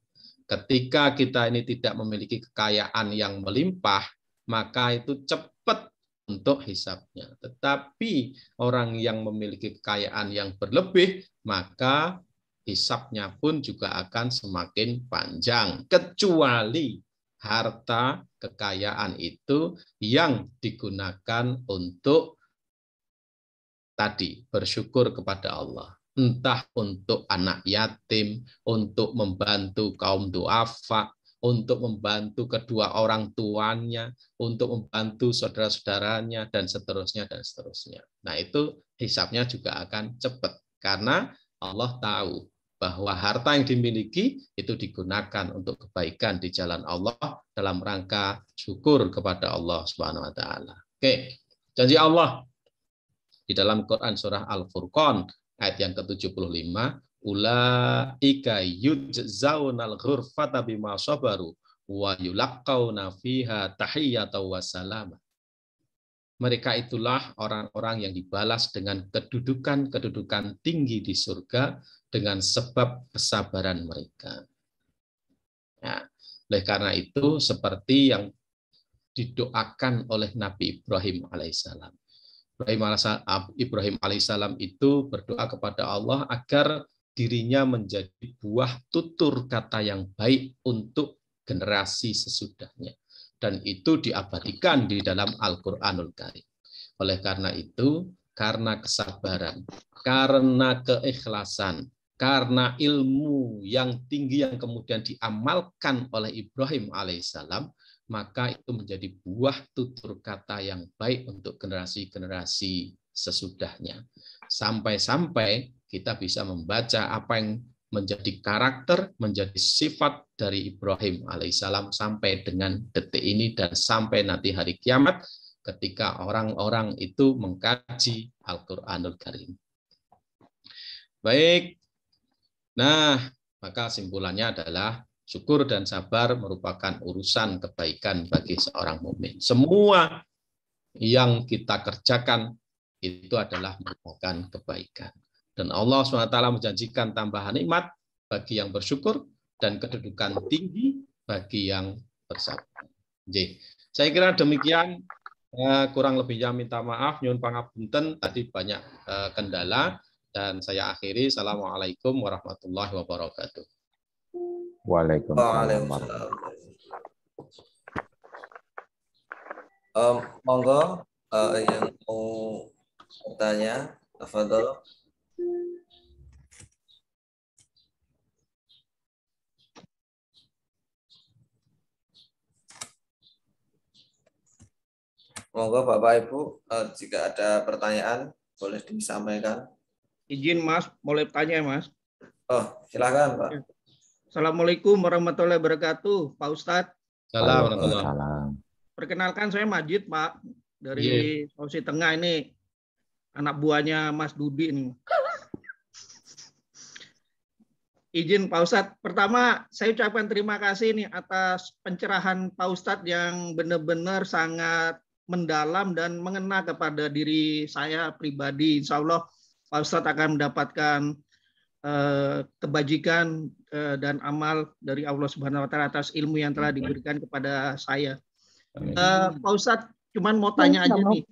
Ketika kita ini tidak memiliki kekayaan yang melimpah, maka itu cepat untuk hisabnya. Tetapi orang yang memiliki kekayaan yang berlebih, maka hisabnya pun juga akan semakin panjang. Kecuali harta kekayaan itu yang digunakan untuk tadi bersyukur kepada Allah. Entah untuk anak yatim, untuk membantu kaum duafa, untuk membantu kedua orang tuanya, untuk membantu saudara-saudaranya, dan seterusnya, dan seterusnya. Nah, itu hisabnya juga akan cepat. Karena Allah tahu bahwa harta yang dimiliki itu digunakan untuk kebaikan di jalan Allah dalam rangka syukur kepada Allah Subhanahu wa taala. Oke, janji Allah di dalam Quran surah Al-Furqan ayat yang ke-75, ulaika yujzaunal ghurfata bima sabaru wa yulaqauna fiha tahiyyatan wa salama. Mereka itulah orang-orang yang dibalas dengan kedudukan tinggi di surga dengan sebab kesabaran mereka. Nah, oleh karena itu seperti yang didoakan oleh Nabi Ibrahim alaihissalam. Ibrahim alaihissalam itu berdoa kepada Allah agar dirinya menjadi buah tutur kata yang baik untuk generasi sesudahnya. Dan itu diabadikan di dalam Al-Quranul Karim. Oleh karena itu, karena kesabaran, karena keikhlasan, karena ilmu yang tinggi yang kemudian diamalkan oleh Ibrahim alaihissalam, maka itu menjadi buah tutur kata yang baik untuk generasi-generasi sesudahnya. Sampai-sampai kita bisa membaca apa yang menjadi karakter, menjadi sifat dari Ibrahim alaihissalam sampai dengan detik ini dan sampai nanti hari kiamat ketika orang-orang itu mengkaji Al-Quranul Karim. Baik, nah maka simpulannya adalah syukur dan sabar merupakan urusan kebaikan bagi seorang mukmin. Semua yang kita kerjakan itu adalah merupakan kebaikan. Dan Allah SWT menjanjikan tambahan nikmat bagi yang bersyukur dan kedudukan tinggi bagi yang bersabar. Jadi, saya kira demikian. Kurang lebihnya minta maaf, nyuwun pangapunten, tadi banyak kendala, dan saya akhiri. Assalamualaikum warahmatullahi wabarakatuh. Waalaikumsalam. Monggo yang mau bertanya, tafadhol. Monggo Bapak Ibu, jika ada pertanyaan boleh disampaikan. Izin Mas, boleh tanya Mas? Oh, silakan Pak. Assalamualaikum warahmatullahi wabarakatuh, Pak Ustadz. Assalamualaikum. Perkenalkan saya Majid Pak, dari Sulawesi Tengah ini, anak buahnya Mas Dudi ini. Izin Pak Ustadz, pertama saya ucapkan terima kasih nih atas pencerahan Pak Ustadz yang benar-benar sangat mendalam dan mengena kepada diri saya pribadi. Insya Allah Pak Ustadz akan mendapatkan kebajikan dan amal dari Allah Subhanahu Wa Taala atas ilmu yang telah diberikan kepada saya. Pak Ustadz, cuman mau tanya aja nih,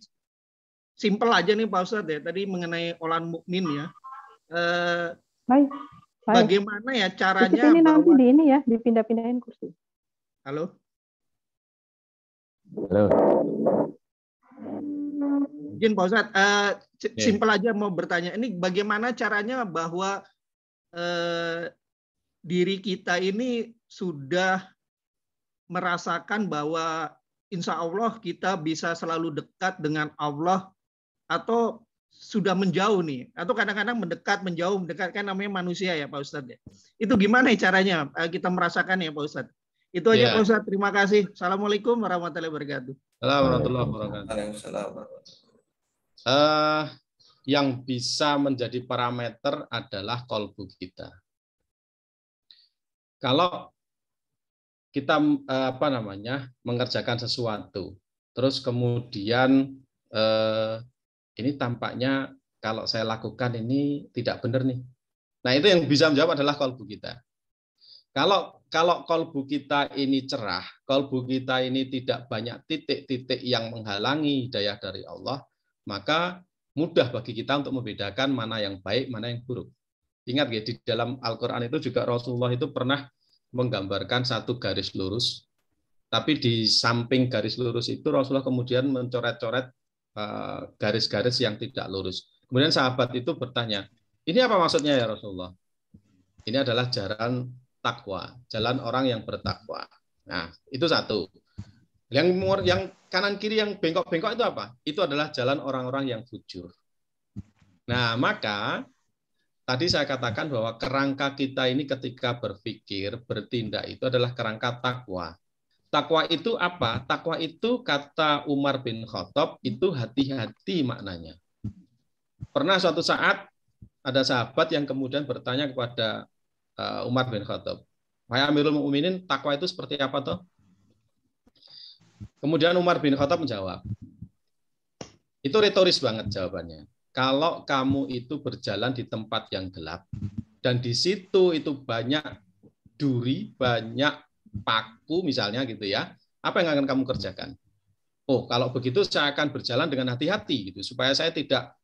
simpel aja nih Pak Ustadz ya, tadi mengenai olahan mukmin ya. Bagaimana ya caranya? Ini nanti di ini ya, dipindah-pindahin kursi. Halo. Halo. Izin Pak Ustadz, simpel aja mau bertanya. Ini bagaimana caranya bahwa diri kita ini sudah merasakan bahwa insya Allah kita bisa selalu dekat dengan Allah, atau sudah menjauh nih, atau kadang-kadang mendekat, menjauh, mendekat, kan namanya manusia ya Pak Ustadz ya. Itu gimana caranya kita merasakan ya Pak Ustadz? Itu aja Pak Ustadz, terima kasih. Assalamualaikum warahmatullahi wabarakatuh. Assalamualaikum warahmatullahi wabarakatuh. Yang bisa menjadi parameter adalah kolbu kita. Kalau kita mengerjakan sesuatu, terus kemudian ini tampaknya kalau saya lakukan ini tidak benar nih. Nah, itu yang bisa menjawab adalah kolbu kita. Kalau kolbu kita ini cerah, kolbu kita ini tidak banyak titik-titik yang menghalangi hidayah dari Allah, maka mudah bagi kita untuk membedakan mana yang baik, mana yang buruk. Ingat ya, di dalam Al-Quran itu juga Rasulullah itu pernah menggambarkan satu garis lurus, tapi di samping garis lurus itu Rasulullah kemudian mencoret-coret garis-garis yang tidak lurus. Kemudian sahabat itu bertanya, ini apa maksudnya ya Rasulullah? Ini adalah jalan takwa, jalan orang yang bertakwa. Nah, itu satu. Yang kanan kiri yang bengkok-bengkok itu apa? Itu adalah jalan orang-orang yang fujur. Nah, maka tadi saya katakan bahwa kerangka kita ini ketika berpikir, bertindak itu adalah kerangka takwa. Takwa itu apa? Takwa itu kata Umar bin Khattab itu hati-hati maknanya. Pernah suatu saat ada sahabat yang kemudian bertanya kepada Umar bin Khattab, "Wahai Amirul Mukminin, takwa itu seperti apa toh?" Kemudian Umar bin Khattab menjawab. Itu retoris banget jawabannya. Kalau kamu itu berjalan di tempat yang gelap dan di situ itu banyak duri, banyak paku misalnya gitu ya, apa yang akan kamu kerjakan? Oh, kalau begitu saya akan berjalan dengan hati-hati gitu supaya saya tidak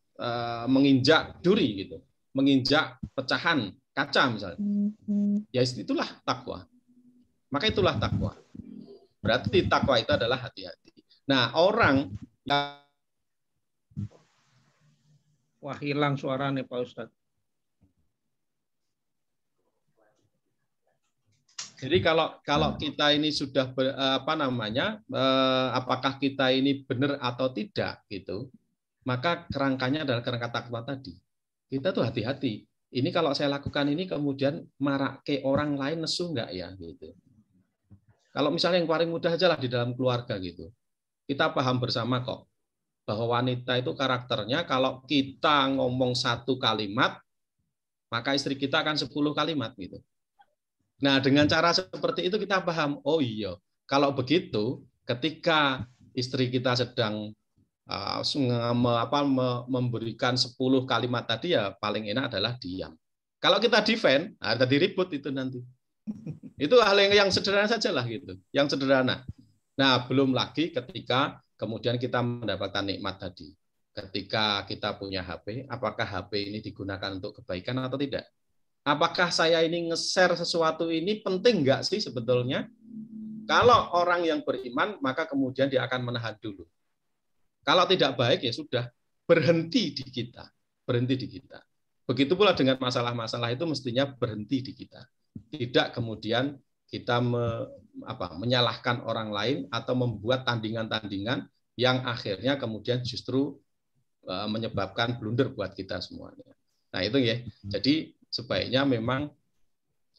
menginjak duri gitu, menginjak pecahan kaca misalnya. Ya itulah takwa. Maka itulah takwa. Berarti takwa itu adalah hati-hati. Nah, orang yang... Wah, hilang suaranya Pak Ustadz. Jadi kalau kita ini sudah apakah kita ini benar atau tidak gitu, maka kerangkanya adalah kerangka takwa tadi. Kita tuh hati-hati. Ini kalau saya lakukan ini kemudian marak ke orang lain nesu nggak ya gitu. Kalau misalnya yang paling mudah aja lah di dalam keluarga gitu. Kita paham bersama kok bahwa wanita itu karakternya kalau kita ngomong satu kalimat maka istri kita akan 10 kalimat gitu. Nah, dengan cara seperti itu kita paham, oh iya, kalau begitu ketika istri kita sedang memberikan 10 kalimat tadi ya paling enak adalah diam. Kalau kita defend, tadi ribut itu nanti. Itu hal yang sederhana saja lah gitu, yang sederhana. Nah, belum lagi ketika kemudian kita mendapatkan nikmat tadi. Ketika kita punya HP, apakah HP ini digunakan untuk kebaikan atau tidak? Apakah saya ini nge-share sesuatu ini penting nggak sih sebetulnya? Kalau orang yang beriman, maka kemudian dia akan menahan dulu. Kalau tidak baik, ya sudah. Berhenti di kita. Berhenti di kita. Begitu pula dengan masalah-masalah itu mestinya berhenti di kita. Tidak kemudian kita menyalahkan orang lain atau membuat tandingan-tandingan yang akhirnya kemudian justru menyebabkan blunder buat kita semuanya. Nah itu ya. Jadi sebaiknya memang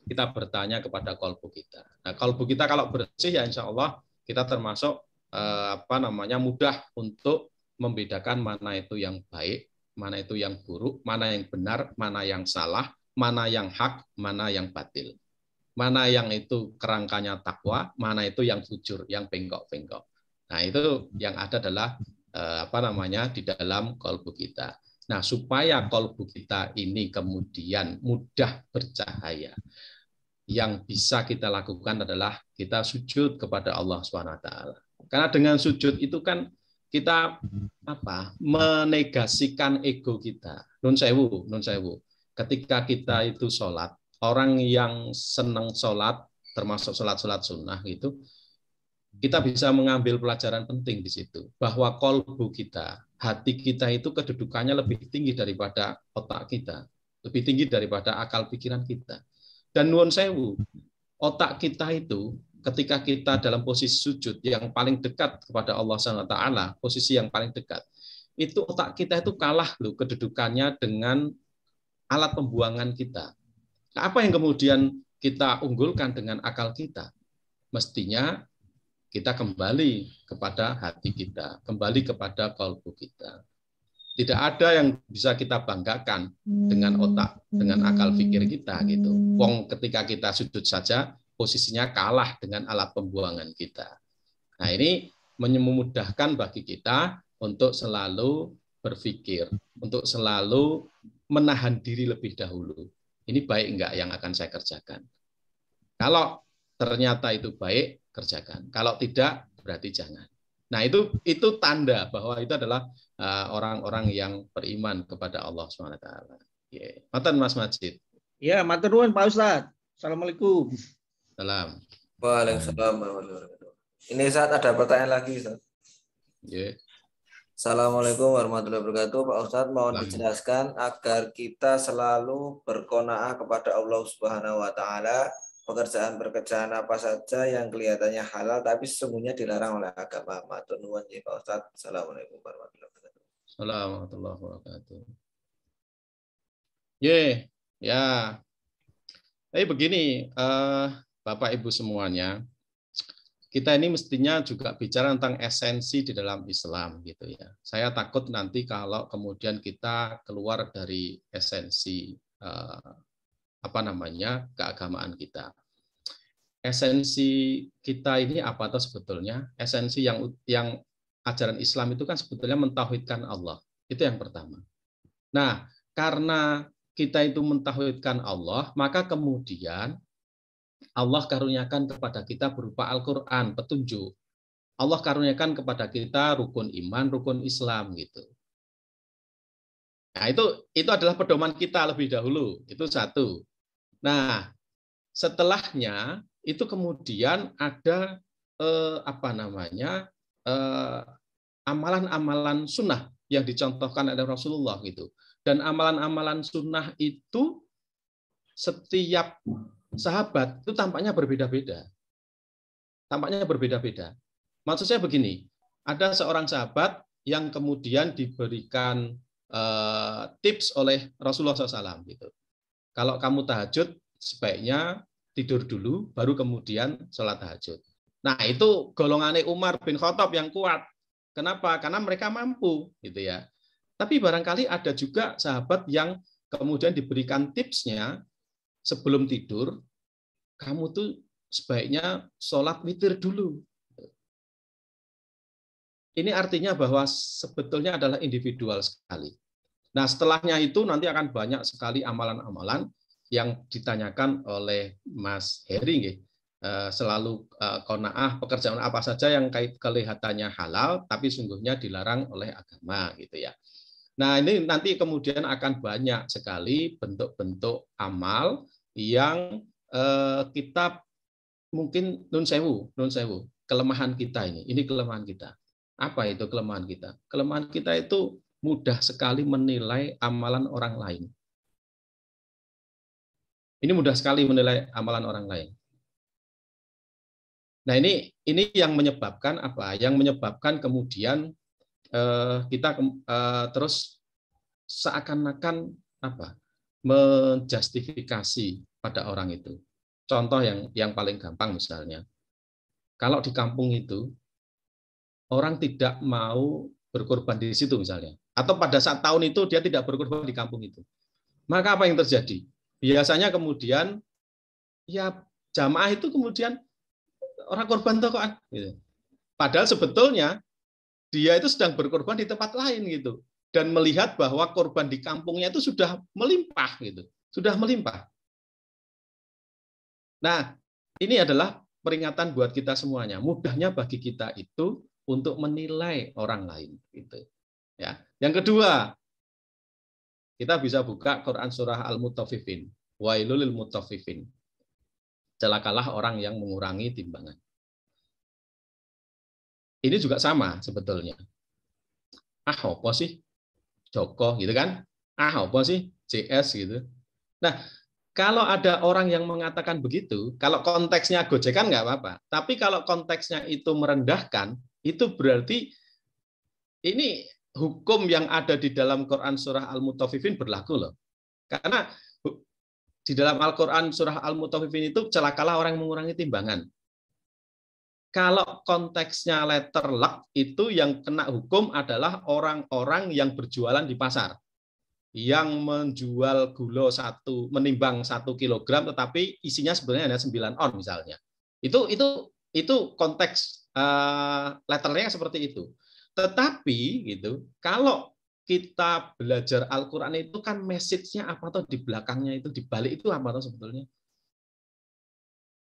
kita bertanya kepada kolbu kita. Nah, kolbu kita kalau bersih ya insya Allah kita termasuk mudah untuk membedakan mana itu yang baik, mana itu yang buruk, mana yang benar, mana yang salah, mana yang hak, mana yang batil. Mana yang itu kerangkanya takwa, mana itu yang fujur, yang bengkok-bengkok. Nah, itu yang ada adalah di dalam kolbu kita. Nah, supaya kolbu kita ini kemudian mudah bercahaya, yang bisa kita lakukan adalah kita sujud kepada Allah SWT. Karena dengan sujud itu kan kita menegasikan ego kita. Nun sewu. Ketika kita itu sholat, orang yang senang sholat, termasuk sholat sunnah itu, kita bisa mengambil pelajaran penting di situ. Bahwa kolbu kita, hati kita itu kedudukannya lebih tinggi daripada otak kita. Lebih tinggi daripada akal pikiran kita. Dan nuwun sewu, otak kita itu ketika kita dalam posisi sujud yang paling dekat kepada Allah SWT, posisi yang paling dekat, itu otak kita itu kalah loh kedudukannya dengan alat pembuangan kita. Nah, apa yang kemudian kita unggulkan dengan akal kita? Mestinya kita kembali kepada hati kita, kembali kepada kolbu kita. Tidak ada yang bisa kita banggakan dengan otak, dengan akal pikir kita gitu. Wong ketika kita sujud saja posisinya kalah dengan alat pembuangan kita. Nah, ini memudahkan bagi kita untuk selalu berpikir, untuk selalu menahan diri lebih dahulu. Ini baik enggak yang akan saya kerjakan? Kalau ternyata itu baik, kerjakan. Kalau tidak, berarti jangan. Nah, itu tanda bahwa itu adalah orang-orang yang beriman kepada Allah SWT. Yeah. Matan Mas Majid. Ya, matur nuwun Pak Ustadz. Assalamualaikum. Salam. Waalaikumsalam. Ini saat ada pertanyaan lagi, Ustaz. Yeah. Assalamualaikum warahmatullahi wabarakatuh. Pak Ustadz, mohon dijelaskan agar kita selalu berqanaah kepada Allah Subhanahu wa taala. Pekerjaan apa saja yang kelihatannya halal tapi sesungguhnya dilarang oleh agama. Matur nuwun Pak Ustadz. Assalamualaikum warahmatullahi wabarakatuh. Assalamualaikum warahmatullahi wabarakatuh. Ya. Begini, Bapak Ibu semuanya, kita ini mestinya juga bicara tentang esensi di dalam Islam gitu ya. Saya takut nanti kalau kemudian kita keluar dari esensi keagamaan kita. Esensi kita ini apa tuh sebetulnya? Esensi yang ajaran Islam itu kan sebetulnya mentauhidkan Allah. Itu yang pertama. Nah, karena kita itu mentauhidkan Allah, maka kemudian Allah karuniakan kepada kita berupa Al-Quran, petunjuk. Allah karuniakan kepada kita rukun iman, rukun Islam gitu. Nah, itu adalah pedoman kita lebih dahulu. Itu satu. Nah, setelahnya itu kemudian ada amalan-amalan sunnah yang dicontohkan oleh Rasulullah gitu. Dan amalan-amalan sunnah itu setiap sahabat itu tampaknya berbeda-beda. Tampaknya berbeda-beda. Maksud saya begini, ada seorang sahabat yang kemudian diberikan tips oleh Rasulullah SAW gitu. Kalau kamu tahajud sebaiknya tidur dulu, baru kemudian sholat tahajud. Nah itu golongannya Umar bin Khattab yang kuat. Kenapa? Karena mereka mampu, gitu ya. Tapi barangkali ada juga sahabat yang kemudian diberikan tipsnya sebelum tidur, kamu tuh sebaiknya sholat witir dulu. Ini artinya bahwa sebetulnya adalah individual sekali. Nah, setelahnya itu nanti akan banyak sekali amalan-amalan yang ditanyakan oleh Mas Heri. Selalu qanaah, pekerjaan apa saja yang kelihatannya halal, tapi sungguhnya dilarang oleh agama. Gitu ya. Nah, ini nanti kemudian akan banyak sekali bentuk-bentuk amal yang kita mungkin nun sewu, kelemahan kita ini kelemahan kita. Apa itu kelemahan kita? Kelemahan kita itu mudah sekali menilai amalan orang lain. Ini mudah sekali menilai amalan orang lain. Nah, ini yang menyebabkan apa? Yang menyebabkan kemudian kita terus seakan-akan apa? Menjustifikasi pada orang itu. Contoh yang paling gampang misalnya. Kalau di kampung itu orang tidak mau berkorban di situ misalnya. Atau pada saat tahun itu dia tidak berkorban di kampung itu. Maka apa yang terjadi? Biasanya kemudian ya jamaah itu kemudian orang korban tokoan. Gitu. Padahal sebetulnya dia itu sedang berkorban di tempat lain gitu. Dan melihat bahwa korban di kampungnya itu sudah melimpah gitu. Sudah melimpah. Nah, ini adalah peringatan buat kita semuanya. Mudahnya bagi kita itu untuk menilai orang lain gitu. Ya. Yang kedua, kita bisa buka Quran surah Al-Mutaffifin. Wailul lil mutaffifin. Celakalah orang yang mengurangi timbangan. Ini juga sama sebetulnya. Apa sih? Joko gitu kan? Apa sih? CS gitu. Nah, kalau ada orang yang mengatakan begitu, kalau konteksnya gojekan nggak apa-apa. Tapi kalau konteksnya itu merendahkan, itu berarti ini hukum yang ada di dalam Quran surah Al-Mutaffifin berlaku loh. Karena di dalam Al-Quran surah Al-Mutaffifin itu celakalah orang yang mengurangi timbangan. Kalau konteksnya letter luck itu yang kena hukum adalah orang-orang yang berjualan di pasar. Yang menjual gula menimbang 1 kilogram tetapi isinya sebenarnya hanya 9 on misalnya. Itu konteks letternya seperti itu. Tetapi gitu, kalau kita belajar Al-Qur'an itu kan message-nya apa tuh di belakangnya itu, di balik itu apa tuh sebetulnya?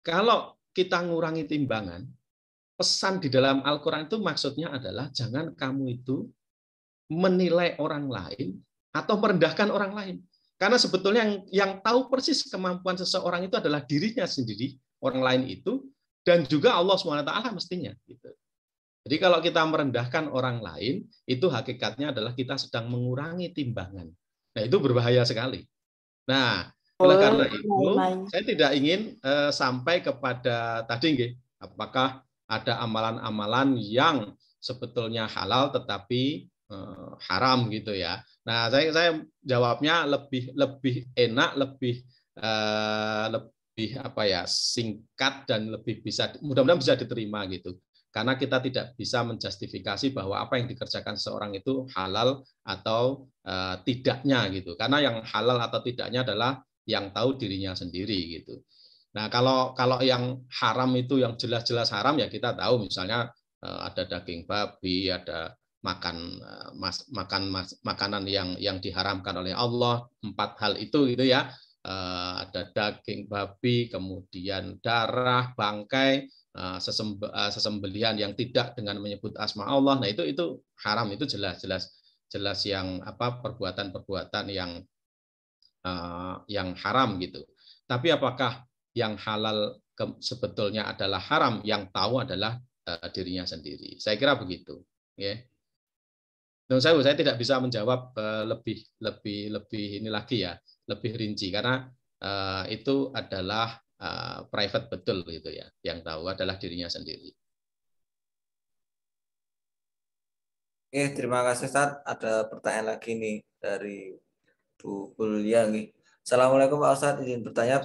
Kalau kita ngurangi timbangan, pesan di dalam Al-Qur'an itu maksudnya adalah jangan kamu itu menilai orang lain atau merendahkan orang lain. Karena sebetulnya yang tahu persis kemampuan seseorang itu adalah dirinya sendiri, orang lain itu, dan juga Allah SWT mestinya. Gitu. Jadi kalau kita merendahkan orang lain, itu hakikatnya adalah kita sedang mengurangi timbangan. Nah itu berbahaya sekali. Nah oleh karena itu, saya tidak ingin sampai kepada tadi, apakah ada amalan-amalan yang sebetulnya halal tetapi haram gitu ya. Nah saya jawabnya lebih enak, lebih singkat dan lebih bisa mudah-mudahan bisa diterima gitu. Karena kita tidak bisa menjustifikasi bahwa apa yang dikerjakan seseorang itu halal atau tidaknya gitu. Karena yang halal atau tidaknya adalah yang tahu dirinya sendiri gitu. Nah, kalau yang haram itu yang jelas-jelas haram ya kita tahu misalnya ada daging babi, ada makanan yang diharamkan oleh Allah, 4 hal itu gitu ya. ada daging babi, kemudian darah, bangkai, sesembelihan yang tidak dengan menyebut asma Allah. Nah, itu haram, itu jelas yang perbuatan-perbuatan yang haram gitu. Tapi apakah yang halal sebetulnya adalah haram? Yang tahu adalah dirinya sendiri. Saya kira begitu. Ya. Dan saya tidak bisa menjawab lebih ini lagi ya, lebih rinci karena itu adalah private betul gitu ya. Yang tahu adalah dirinya sendiri. Oke, terima kasih Ustaz. Ada pertanyaan lagi nih dari Bu Kulia nih. Assalamualaikum Pak Ustaz, izin bertanya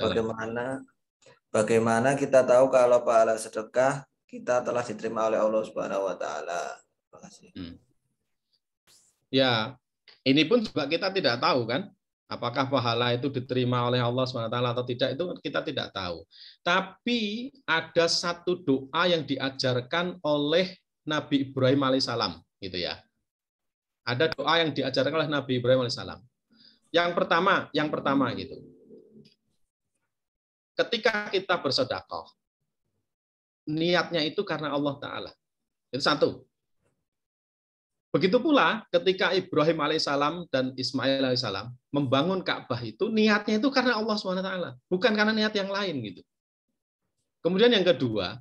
bagaimana kita tahu kalau pahala sedekah kita telah diterima oleh Allah Subhanahu wa taala? Terima kasih. Ya, ini pun juga kita tidak tahu kan, apakah pahala itu diterima oleh Allah SWT atau tidak, itu kita tidak tahu. Tapi ada satu doa yang diajarkan oleh Nabi Ibrahim alaihissalam, gitu ya. Ada doa yang diajarkan oleh Nabi Ibrahim alaihissalam. Yang pertama gitu. Ketika kita bersedekah, niatnya itu karena Allah Ta'ala. Itu satu. Begitu pula ketika Ibrahim alaihissalam dan Ismail alaihissalam membangun Ka'bah itu niatnya itu karena Allah SWT, bukan karena niat yang lain gitu. Kemudian yang kedua,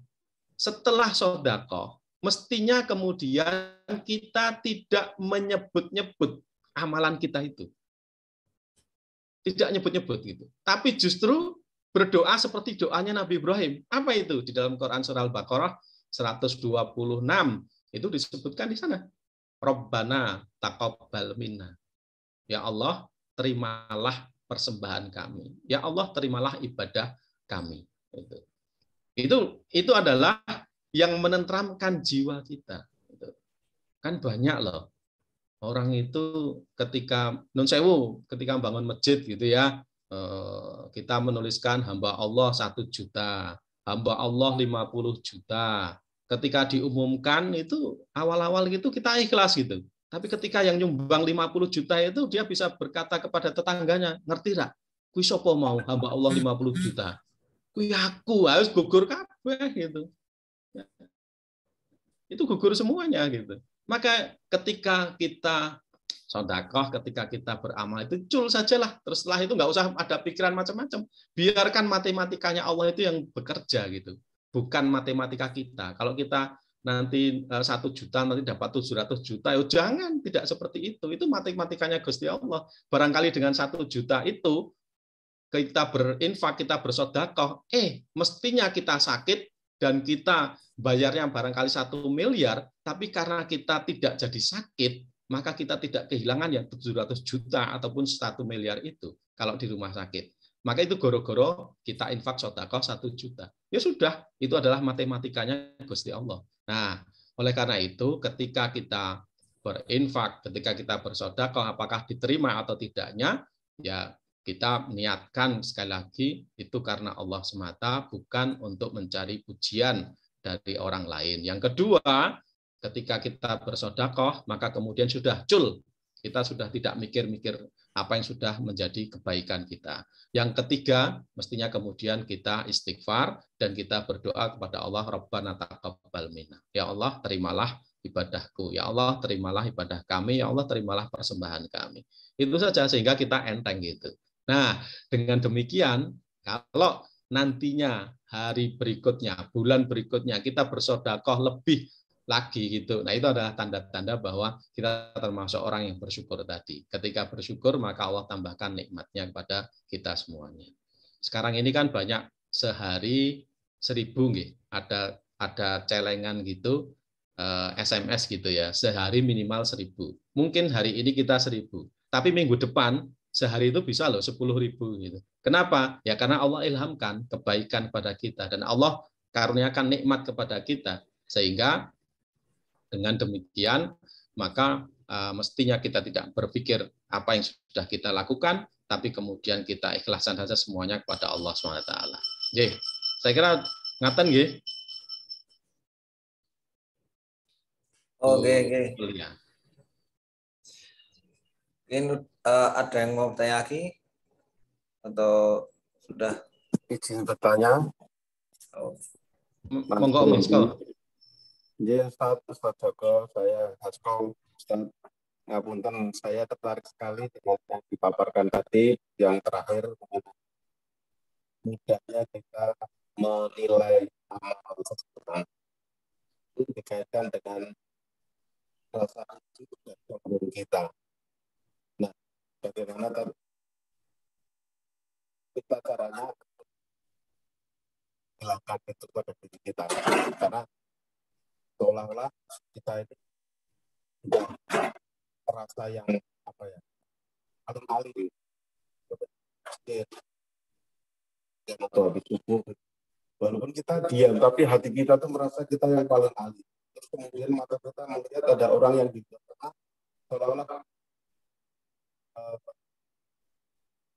setelah sedekah, mestinya kemudian kita tidak menyebut-nyebut amalan kita itu. Tidak nyebut-nyebut gitu. Tapi justru berdoa seperti doanya Nabi Ibrahim. Apa itu? Di dalam Quran surah Al-Baqarah 126 itu disebutkan di sana. Rabbana taqabbal minna. Ya Allah, terimalah persembahan kami. Ya Allah, terimalah ibadah kami. Itu adalah yang menenteramkan jiwa kita. Kan banyak loh orang itu ketika ketika bangun masjid gitu ya, kita menuliskan hamba Allah 1 juta, hamba Allah 50 juta. Ketika diumumkan itu awal-awal gitu kita ikhlas gitu. Tapi ketika yang nyumbang 50 juta itu dia bisa berkata kepada tetangganya, ngerti tak? Kui sopo mau hamba Allah 50 juta. Kui aku harus gugur kabeh gitu. Itu gugur semuanya gitu. Maka ketika kita sedekah, ketika kita beramal itu cul sajalah. Terus setelah itu nggak usah ada pikiran macam-macam. Biarkan matematikanya Allah itu yang bekerja gitu. Bukan matematika kita. Kalau kita nanti 1 juta nanti dapat 700 juta, ya jangan, tidak seperti itu. Itu matematikanya Gusti Allah. Barangkali dengan 1 juta itu kita berinfak, kita bersedekah, mestinya kita sakit dan kita bayarnya barangkali 1 miliar, tapi karena kita tidak jadi sakit, maka kita tidak kehilangan yang 700 juta ataupun 1 miliar itu kalau di rumah sakit. Maka itu goro-goro kita infak sedekah 1 juta. Ya sudah, itu adalah matematikanya Gusti Allah. Nah, oleh karena itu ketika kita berinfak, ketika kita bersedekah, apakah diterima atau tidaknya, ya kita niatkan sekali lagi itu karena Allah semata, bukan untuk mencari pujian dari orang lain. Yang kedua, ketika kita bersedekah, maka kemudian sudah cul. Kita sudah tidak mikir-mikir apa yang sudah menjadi kebaikan kita. Yang ketiga, mestinya kemudian kita istighfar dan kita berdoa kepada Allah, Rabbana taqabbal minna. Ya Allah, terimalah ibadahku. Ya Allah, terimalah ibadah kami. Ya Allah, terimalah persembahan kami. Itu saja sehingga kita enteng gitu. Nah, dengan demikian, kalau nantinya hari berikutnya, bulan berikutnya kita bersedekah lebih lagi gitu. Nah, itu adalah tanda-tanda bahwa kita termasuk orang yang bersyukur tadi. Ketika bersyukur, maka Allah tambahkan nikmatnya kepada kita semuanya. Sekarang ini kan banyak sehari 1000 nggih. Ada celengan gitu, SMS gitu ya. Sehari minimal 1000. Mungkin hari ini kita 1000, tapi minggu depan sehari itu bisa loh 10.000 gitu. Kenapa? Ya karena Allah ilhamkan kebaikan kepada kita dan Allah karuniakan nikmat kepada kita sehingga dengan demikian maka mestinya kita tidak berpikir apa yang sudah kita lakukan, tapi kemudian kita ikhlasan saja semuanya kepada Allah SWT. Nggih, saya kira ngaten nggih. Oke. Ini ada yang mau bertanya lagi? atau sudah izin bertanya? Monggo Mas Hasko. Ya, Ustaz Joko, saya Hasko. Ustaz, ngapunten, saya tertarik sekali dengan yang dipaparkan tadi, yang terakhir, mudahnya kita menilai amal seseorang itu dikaitkan dengan perasaan kita. Nah, bagaimana kita caranya melakukan itu pada diri kita, karena seolah-olah kita ini sudah merasa yang apa ya, alih-alih atau habis subuh, walaupun kita diam tapi hati kita tuh merasa kita yang paling alih. Terus kemudian mata kita melihat ada orang yang di tengah, seolah-olah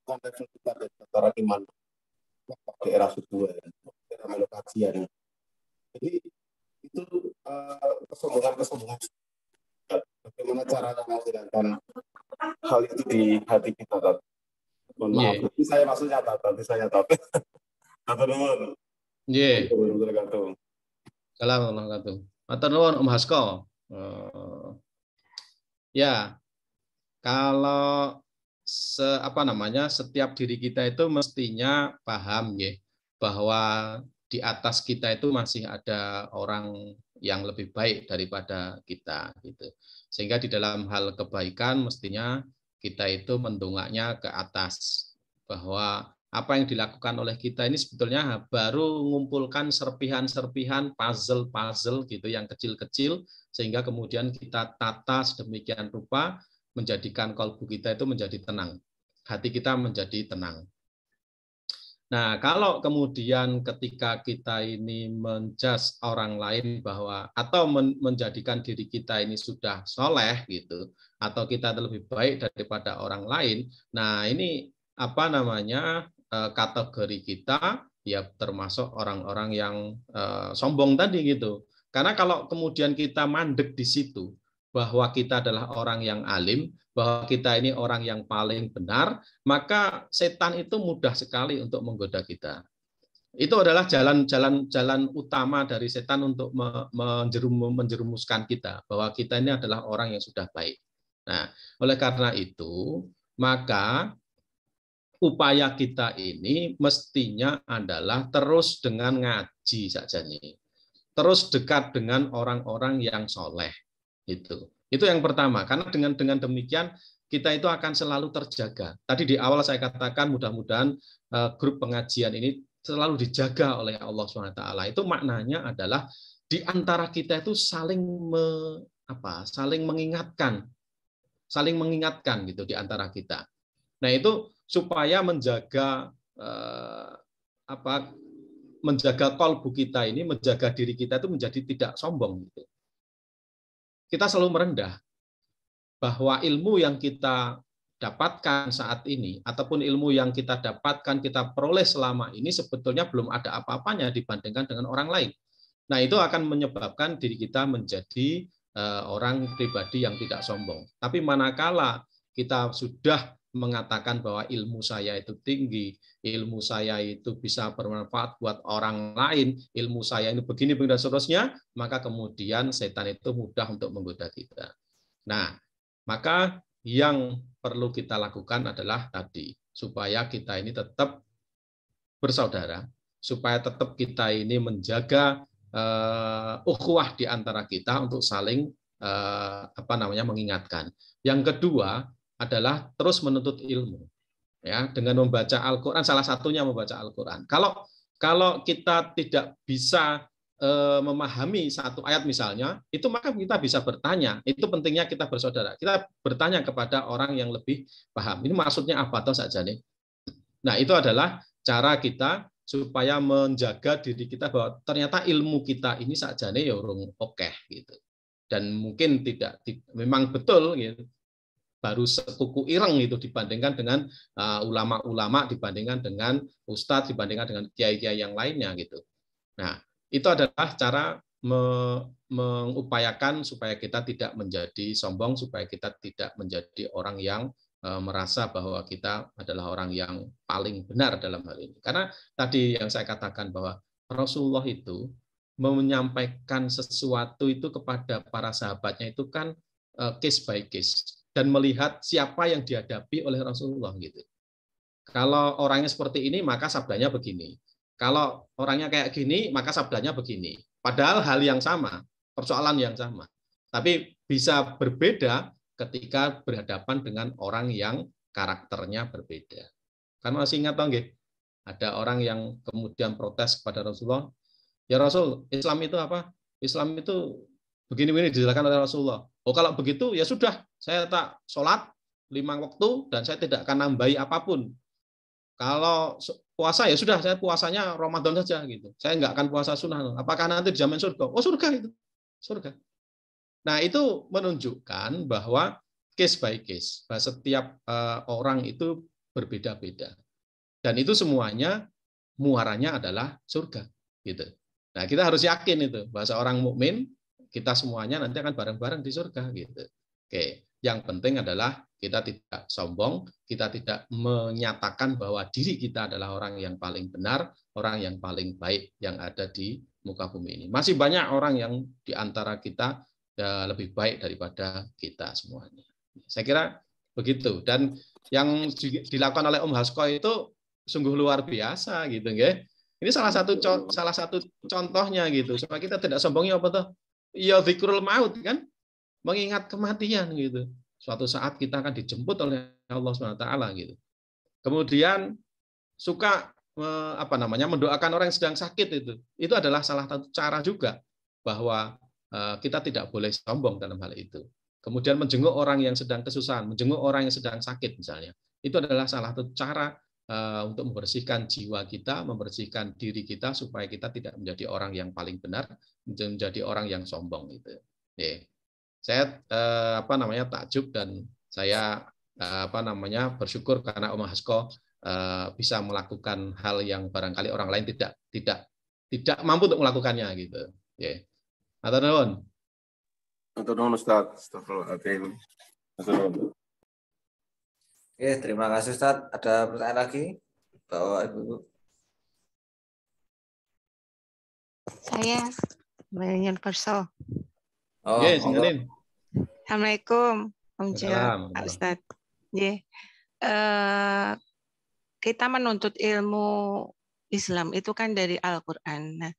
konteks kita antara iman di era subuh ya, era melokasian. Jadi itu kesombongan. Bagaimana caranya menghilangkan hal itu di hati kita, Tat? Mohon maaf, ini saya maksudnya nanti saya Tat. Matur nuwun. Nggih. Assalamualaikum. Matur nuwun Om Hasko. Ya, kalau setiap diri kita itu mestinya paham ya, bahwa di atas kita itu masih ada orang yang lebih baik daripada kita gitu. Sehingga di dalam hal kebaikan mestinya kita itu mendongaknya ke atas, bahwa apa yang dilakukan oleh kita ini sebetulnya baru mengumpulkan serpihan-serpihan puzzle gitu yang kecil-kecil, sehingga kemudian kita tata sedemikian rupa menjadikan kalbu kita itu menjadi tenang, hati kita menjadi tenang. Nah, kalau kemudian ketika kita ini menjudge orang lain bahwa atau menjadikan diri kita ini sudah soleh gitu, atau kita lebih baik daripada orang lain, nah ini kategori kita ya termasuk orang-orang yang sombong tadi gitu. Karena kalau kemudian kita mandek di situ bahwa kita adalah orang yang alim, bahwa kita ini orang yang paling benar, maka setan itu mudah sekali untuk menggoda kita. Itu adalah jalan utama dari setan untuk menjerumuskan kita, bahwa kita ini adalah orang yang sudah baik. Nah, oleh karena itu, maka upaya kita ini mestinya adalah terus dengan ngaji saja nih. Terus dekat dengan orang-orang yang soleh. Itu yang pertama, karena dengan demikian kita itu akan selalu terjaga. Tadi di awal saya katakan mudah-mudahan grup pengajian ini selalu dijaga oleh Allah SWT. Itu maknanya adalah di antara kita itu saling mengingatkan gitu di antara kita. Nah itu supaya menjaga kalbu kita ini, menjaga diri kita itu menjadi tidak sombong gitu. Kita selalu merendah bahwa ilmu yang kita dapatkan saat ini ataupun ilmu yang kita dapatkan, kita peroleh selama ini sebetulnya belum ada apa-apanya dibandingkan dengan orang lain. Nah, itu akan menyebabkan diri kita menjadi orang pribadi yang tidak sombong. Tapi manakala kita sudah mengatakan bahwa ilmu saya itu tinggi, ilmu saya itu bisa bermanfaat buat orang lain, ilmu saya ini begini dan seterusnya, maka kemudian setan itu mudah untuk menggoda kita. Nah, maka yang perlu kita lakukan adalah tadi, supaya kita ini tetap bersaudara, supaya tetap kita ini menjaga ukhuwah di antara kita untuk saling mengingatkan. Yang kedua adalah terus menuntut ilmu, ya, dengan membaca Al-Quran. Salah satunya membaca Al-Quran. Kalau kita tidak bisa memahami satu ayat misalnya, itu maka kita bisa bertanya. Itu pentingnya kita bersaudara. Kita bertanya kepada orang yang lebih paham. Ini maksudnya apa atau saja nih? Nah, itu adalah cara kita supaya menjaga diri kita bahwa ternyata ilmu kita ini saja nih ya oke gitu. Dan mungkin memang betul gitu. Baru sekuku ireng itu dibandingkan dengan ulama-ulama, dibandingkan dengan ustadz, dibandingkan dengan kiai-kiai yang lainnya gitu. Nah, itu adalah cara mengupayakan supaya kita tidak menjadi sombong, supaya kita tidak menjadi orang yang merasa bahwa kita adalah orang yang paling benar dalam hal ini. Karena tadi yang saya katakan bahwa Rasulullah itu menyampaikan sesuatu itu kepada para sahabatnya itu kan case by case dan melihat siapa yang dihadapi oleh Rasulullah gitu. Kalau orangnya seperti ini maka sabdanya begini. Kalau orangnya kayak gini maka sabdanya begini. Padahal hal yang sama, persoalan yang sama. Tapi bisa berbeda ketika berhadapan dengan orang yang karakternya berbeda. Kan masih ingat toh nggih? Ada orang yang kemudian protes kepada Rasulullah, "Ya Rasul, Islam itu apa? Islam itu begini-begini dijelaskan oleh Rasulullah." Oh, kalau begitu ya sudah, saya tak sholat 5 waktu dan saya tidak akan nambahi apapun. Kalau puasa ya sudah, saya puasanya Ramadan saja gitu. Saya nggak akan puasa sunnah. Apakah nanti dijamin surga? Oh, surga itu. Surga. Nah, itu menunjukkan bahwa case by case, bahwa setiap orang itu berbeda-beda. Dan itu semuanya muaranya adalah surga, gitu. Nah, kita harus yakin itu bahwa seorang mukmin kita semuanya nanti akan bareng-bareng di surga, gitu. Oke, yang penting adalah kita tidak sombong, kita tidak menyatakan bahwa diri kita adalah orang yang paling benar, orang yang paling baik yang ada di muka bumi ini. Masih banyak orang yang di antara kita lebih baik daripada kita semuanya. Saya kira begitu. Dan yang dilakukan oleh Om Hasko itu sungguh luar biasa gitu, nggih. Ini salah satu contohnya gitu. Supaya kita tidak sombongnya apa tuh? Ya zikrul maut kan, mengingat kematian gitu. Suatu saat kita akan dijemput oleh Allah SWT gitu. Kemudian suka mendoakan orang yang sedang sakit itu. Itu adalah salah satu cara juga bahwa kita tidak boleh sombong dalam hal itu. Kemudian menjenguk orang yang sedang kesusahan, menjenguk orang yang sedang sakit misalnya. Itu adalah salah satu cara untuk membersihkan jiwa kita, membersihkan diri kita supaya kita tidak menjadi orang yang paling benar, menjadi orang yang sombong itu. Saya takjub dan saya bersyukur karena Om Hasko bisa melakukan hal yang barangkali orang lain tidak mampu untuk melakukannya gitu. Matur nuwun. Matur nuwun Ustaz. Astagfirullahaladzim. Oke, terima kasih Ustaz. Ada pertanyaan lagi? Bapak Ibu. Saya Mbak Perso. Oh, Assalamualaikum. Pak Ustaz. Kita menuntut ilmu Islam itu kan dari Al-Quran. Nah,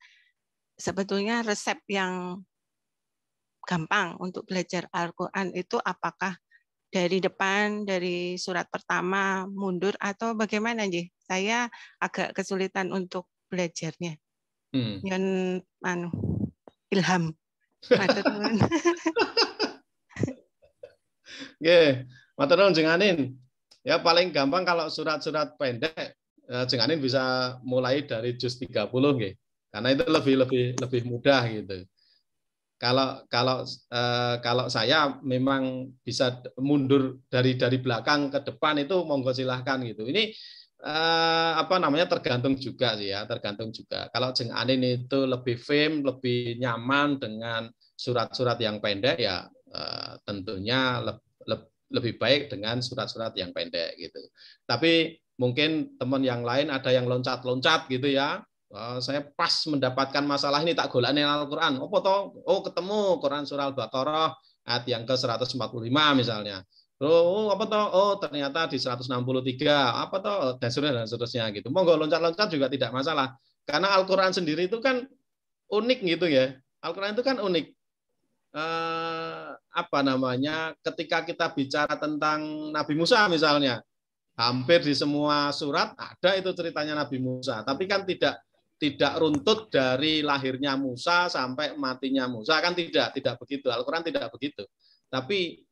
sebetulnya resep yang gampang untuk belajar Al-Quran itu apakah dari depan, dari surat pertama, mundur, atau bagaimana? Saya agak kesulitan untuk belajarnya. Ilham. Matur nuwun jenganin. Ya paling gampang kalau surat-surat pendek, jenganin bisa mulai dari juz 30 nggih. Karena itu lebih mudah gitu. Kalau saya memang bisa mundur dari belakang ke depan itu monggo silahkan gitu. Ini tergantung juga sih ya, tergantung juga. Kalau Jeng Anin itu lebih fame, lebih nyaman dengan surat-surat yang pendek ya tentunya lebih baik dengan surat-surat yang pendek gitu. Tapi mungkin teman yang lain ada yang loncat-loncat gitu ya. Saya pas mendapatkan masalah ini tak golani Al-Quran. Oh ketemu Quran surah Al-Baqarah ayat yang ke-145 misalnya. Ternyata di 163 dan seterusnya gitu. Monggo loncat-loncat juga tidak masalah. Karena Al-Quran sendiri itu kan unik gitu ya. Al-Quran itu kan unik. Ketika kita bicara tentang Nabi Musa misalnya, hampir di semua surat ada itu ceritanya Nabi Musa. Tapi kan tidak runtut dari lahirnya Musa sampai matinya Musa, kan tidak begitu. Al-Quran tidak begitu. Tapi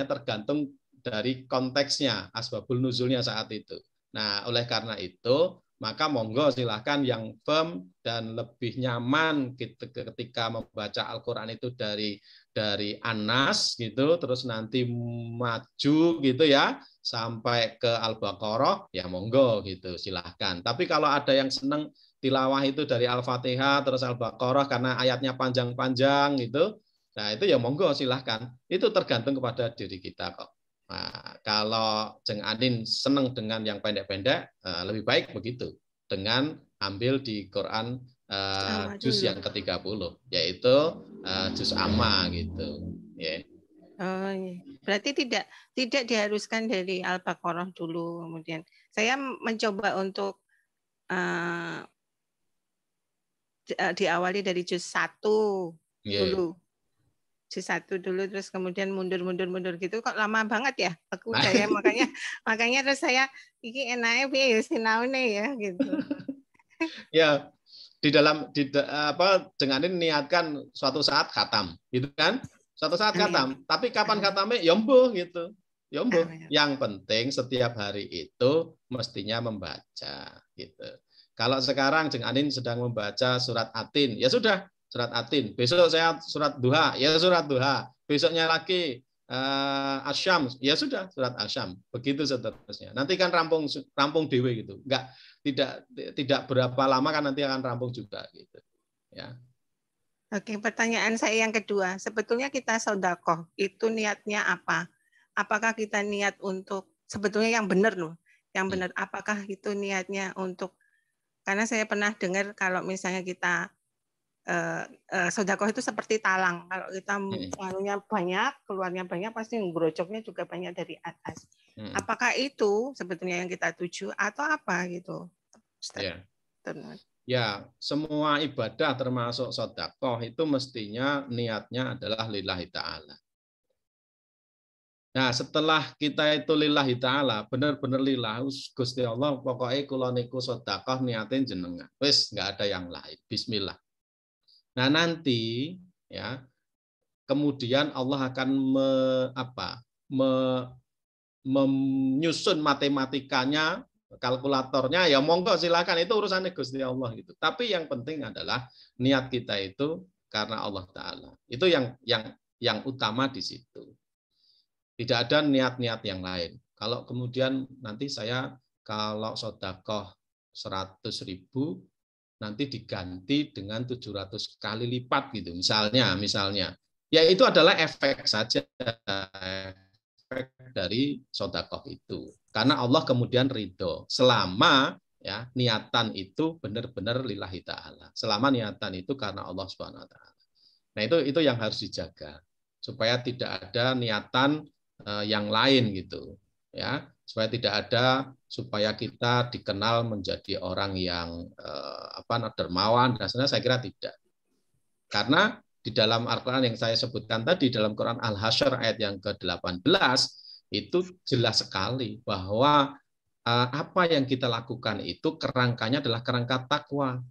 tergantung dari konteksnya, asbabul nuzulnya saat itu. Nah, oleh karena itu maka monggo silahkan yang firm dan lebih nyaman ketika membaca Al-Quran itu dari An-Nas gitu, terus nanti maju gitu ya sampai ke Al-Baqarah, ya monggo gitu silahkan. Tapi kalau ada yang senang tilawah itu dari Al-Fatihah terus Al-Baqarah karena ayatnya panjang-panjang gitu, nah itu ya monggo silahkan. Itu tergantung kepada diri kita kok. Nah, kalau Jeng Adin senang dengan yang pendek-pendek, lebih baik begitu. Dengan ambil di Quran juz yang ke-30, yaitu juz amma gitu. Yeah. Oh, iya. Berarti tidak diharuskan dari Al-Baqarah dulu. Kemudian saya mencoba untuk diawali dari juz 1 dulu. Juz 1 dulu, terus kemudian mundur gitu. Kok lama banget ya? Aku saya makanya terus saya iki enake piye ya sinaune ya gitu. Ya, dengan ini niatkan suatu saat khatam, gitu kan? Suatu saat khatam, tapi kapan khatamnya? Ya mbuh gitu. Ya mbuh. Yang penting setiap hari itu mestinya membaca gitu. Kalau sekarang Jeng Anin sedang membaca surat Atin, ya sudah surat Atin. Besok saya surat Duha, ya surat Duha. Besoknya lagi Asyam, ya sudah surat Asyam. Begitu seterusnya. Nanti kan rampung dewe gitu. Tidak berapa lama kan nanti akan rampung juga gitu. Ya. Oke, pertanyaan saya yang kedua. Sebetulnya kita sedekah itu niatnya apa? Apakah kita niat untuk sebetulnya yang benar loh, yang benar. Apakah itu niatnya untuk? Karena saya pernah dengar kalau misalnya kita sedekah itu seperti talang. Kalau kita keluarnya banyak, pasti ngerojoknya juga banyak dari atas. Apakah itu sebetulnya yang kita tuju atau apa gitu? Ya. Ya, semua ibadah termasuk sedekah itu mestinya niatnya adalah lillahi ta'ala. Nah, setelah kita itu lillahi ta'ala, benar-benar lillah, Gusti Allah, pokoknya kula niku sedekah niatin jenengan. Wis nggak ada yang lain. Bismillah. Nah, nanti ya kemudian Allah akan menyusun matematikanya, kalkulatornya, ya monggo silakan, itu urusannya Gusti Allah gitu. Tapi yang penting adalah niat kita itu karena Allah Ta'ala. Itu yang utama di situ. Tidak ada niat-niat yang lain. Kalau kemudian nanti saya kalau sedekah 100.000 nanti diganti dengan 700 kali lipat gitu. Misalnya. Ya itu adalah efek saja. Efek dari sedekah itu. Karena Allah kemudian ridho selama ya niatan itu benar-benar lillahi ta'ala. Selama niatan itu karena Allah Subhanahu wa taala. Nah, itu yang harus dijaga supaya tidak ada niatan yang lain gitu. Ya, supaya kita dikenal menjadi orang yang dermawan dan sebenarnya saya kira tidak. Karena di dalam Al-Qur'an yang saya sebutkan tadi dalam Quran Al-Hasyr ayat yang ke-18 itu jelas sekali bahwa apa yang kita lakukan itu kerangkanya adalah kerangka takwa.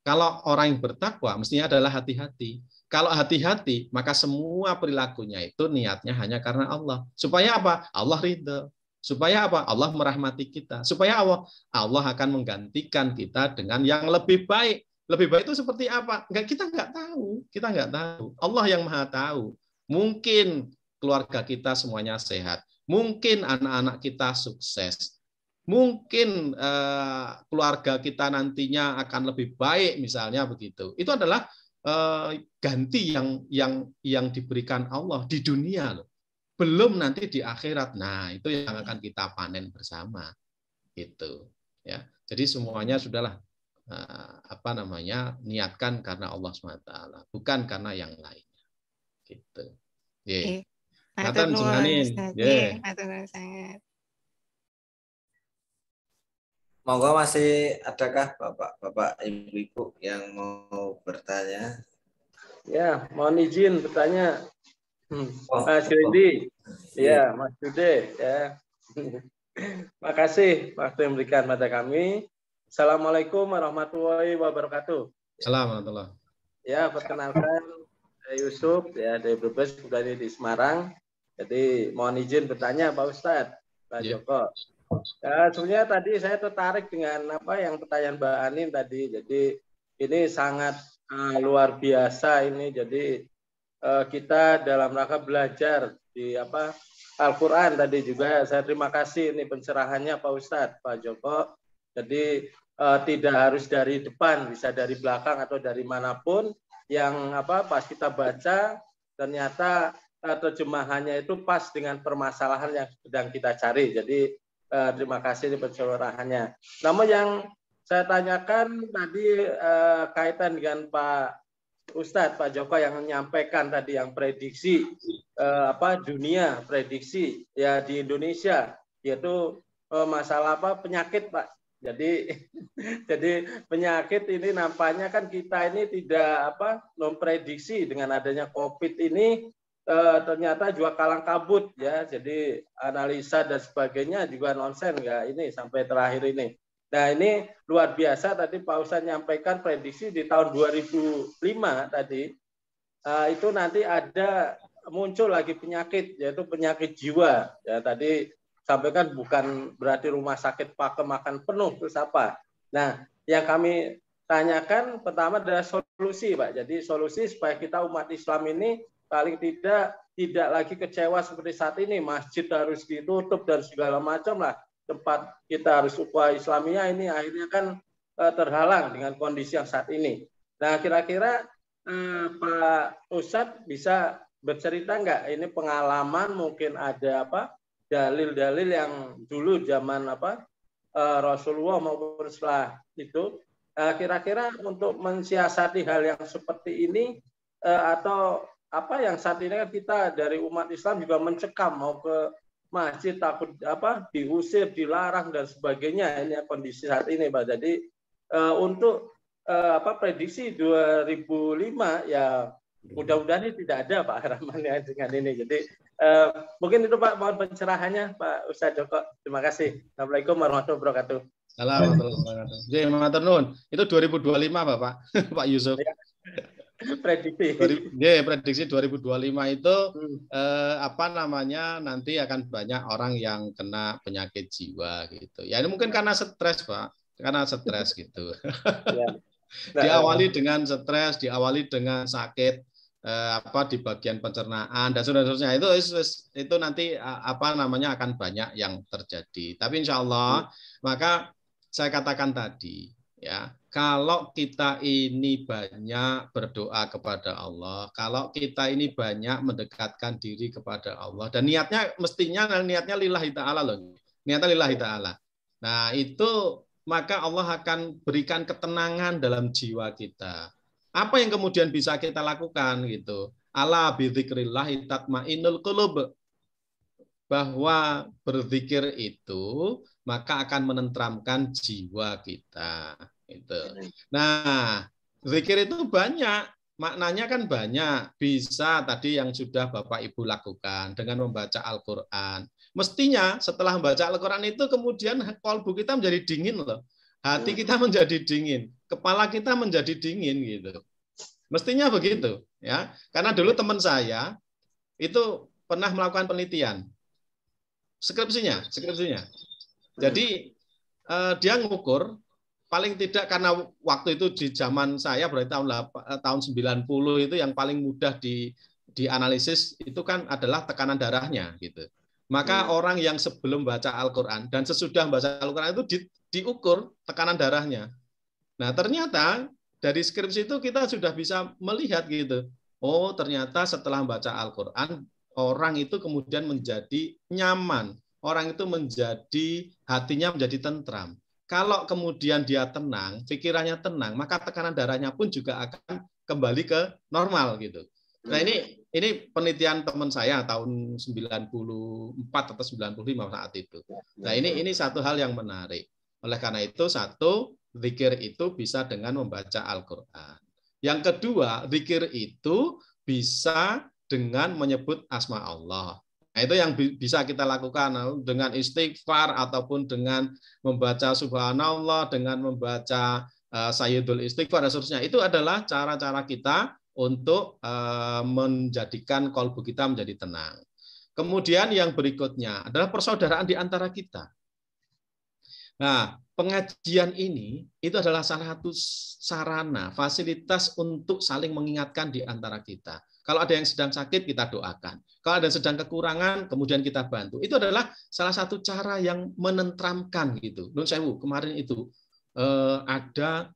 Kalau orang yang bertakwa mestinya adalah hati-hati. Kalau hati-hati, maka semua perilakunya itu niatnya hanya karena Allah. Supaya apa? Allah ridho. Supaya apa? Allah merahmati kita. Supaya Allah akan menggantikan kita dengan yang lebih baik. Lebih baik itu seperti apa? Kita nggak tahu. Kita nggak tahu. Allah yang maha tahu. Mungkin keluarga kita semuanya sehat. Mungkin anak-anak kita sukses. Mungkin keluarga kita nantinya akan lebih baik, misalnya begitu. Itu adalah ganti yang diberikan Allah di dunia loh. Belum nanti di akhirat. Nah, itu yang akan kita panen bersama. Gitu. Ya. Jadi semuanya sudahlah niatkan karena Allah SWT, bukan karena yang lainnya. Gitu. Nggih. Matur nuwun. Nggih. Monggo masih adakah Bapak-bapak Ibu-ibu yang mau bertanya? Ya, mohon izin bertanya. Mas Yudi, ya, Mas Dude, ya. Makasih waktu yang diberikan pada kami. Assalamualaikum warahmatullahi wabarakatuh. Assalamualaikum. Ya, perkenalkan saya Yusuf, ya dari Brebes, dari di Semarang. Jadi mohon izin bertanya Pak Ustadz, Pak Joko. Ya, sebenarnya tadi saya tertarik dengan yang pertanyaan Mbak Anin tadi. Jadi ini sangat luar biasa ini. Jadi kita dalam rangka belajar di Al-Quran tadi juga. Saya terima kasih ini pencerahannya Pak Ustadz, Pak Joko. Jadi tidak harus dari depan, bisa dari belakang atau dari manapun yang pas kita baca ternyata terjemahannya itu pas dengan permasalahan yang sedang kita cari. Jadi terima kasih di pencerahannya. Namun yang saya tanyakan tadi kaitan dengan Pak Ustadz, Pak Joko yang menyampaikan tadi yang prediksi dunia prediksi ya di Indonesia, yaitu masalah penyakit, Pak. Jadi penyakit ini nampaknya kan kita ini tidak memprediksi dengan adanya COVID ini ternyata juga kalang kabut ya. Jadi analisa dan sebagainya juga nonsen ya ini sampai terakhir ini. Nah ini luar biasa tadi Pak Ustadz nyampaikan prediksi di tahun 2005 tadi itu nanti ada muncul lagi penyakit yaitu penyakit jiwa ya tadi sampaikan bukan berarti rumah sakit pakem akan penuh terus apa. Nah yang kami tanyakan pertama adalah solusi Pak. Jadi solusi supaya kita umat Islam ini paling tidak lagi kecewa seperti saat ini masjid harus ditutup dan segala macam lah tempat kita harus upah Islamiyah ini akhirnya kan terhalang dengan kondisi yang saat ini. Nah kira-kira Pak Ustadz bisa bercerita nggak ini pengalaman mungkin ada dalil-dalil yang dulu zaman Rasulullah maupun setelah itu kira-kira untuk mensiasati hal yang seperti ini atau yang saat ini kan kita dari umat Islam juga mencekam mau ke masjid takut diusir, dilarang dan sebagainya ini kondisi saat ini Pak. Jadi untuk prediksi 2005 ya mudah-mudahan ini tidak ada Pak harapannya dengan ini. Jadi mungkin itu Pak mohon pencerahannya Pak Ustadz Joko. Terima kasih. Assalamualaikum warahmatullahi wabarakatuh. Assalamualaikum. Itu 2025 Bapak Pak Yusuf. Prediksi. Prediksi 2025 itu nanti akan banyak orang yang kena penyakit jiwa gitu. Ya ini mungkin karena stres Pak, karena stres gitu. Ya. Diawali dengan stres, diawali dengan sakit di bagian pencernaan dan seterusnya itu nanti akan banyak yang terjadi. Tapi insya Allah maka saya katakan tadi ya. Kalau kita ini banyak berdoa kepada Allah, kalau kita ini banyak mendekatkan diri kepada Allah, dan niatnya lillahi ta'ala loh, niatnya lillahi ta'ala. Nah itu maka Allah akan berikan ketenangan dalam jiwa kita. Apa yang kemudian bisa kita lakukan gitu? Ala bidzikrillahi tatmainnul qulub. Bahwa berzikir itu maka akan menenteramkan jiwa kita. Nah, zikir itu banyak, maknanya kan banyak. Bisa tadi yang sudah Bapak Ibu lakukan dengan membaca Al-Quran. Mestinya setelah membaca Al-Quran itu kemudian kalbu kita menjadi dingin loh. Hati kita menjadi dingin, kepala kita menjadi dingin gitu. Mestinya begitu ya. Karena dulu teman saya itu pernah melakukan penelitian. Skripsinya. Jadi dia ngukur paling tidak karena waktu itu di zaman saya berarti tahun 90 itu yang paling mudah dianalisis itu kan adalah tekanan darahnya gitu. Maka orang yang sebelum baca Al-Qur'an dan sesudah baca Al-Qur'an itu diukur tekanan darahnya. Nah, ternyata dari skripsi itu kita sudah bisa melihat gitu. Oh, ternyata setelah baca Al-Qur'an orang itu kemudian menjadi nyaman. Orang itu hatinya menjadi tentram. Kalau kemudian dia tenang, pikirannya tenang, maka tekanan darahnya pun juga akan kembali ke normal gitu. Nah ini penelitian teman saya tahun 94 atau 95 saat itu. Nah ini satu hal yang menarik. Oleh karena itu zikir itu bisa dengan membaca Al-Qur'an. Yang kedua, zikir itu bisa dengan menyebut asma Allah. Nah, itu yang bisa kita lakukan dengan istighfar ataupun dengan membaca subhanallah, dengan membaca sayyidul istighfar dan seterusnya. Itu adalah cara-cara kita untuk menjadikan qalbu kita menjadi tenang. Kemudian yang berikutnya adalah persaudaraan di antara kita. Nah, pengajian ini itu adalah salah satu sarana, fasilitas untuk saling mengingatkan di antara kita. Kalau ada yang sedang sakit, kita doakan. Kalau ada yang sedang kekurangan, kemudian kita bantu. Itu adalah salah satu cara yang menenteramkan gitu. Nun sewu, kemarin itu ada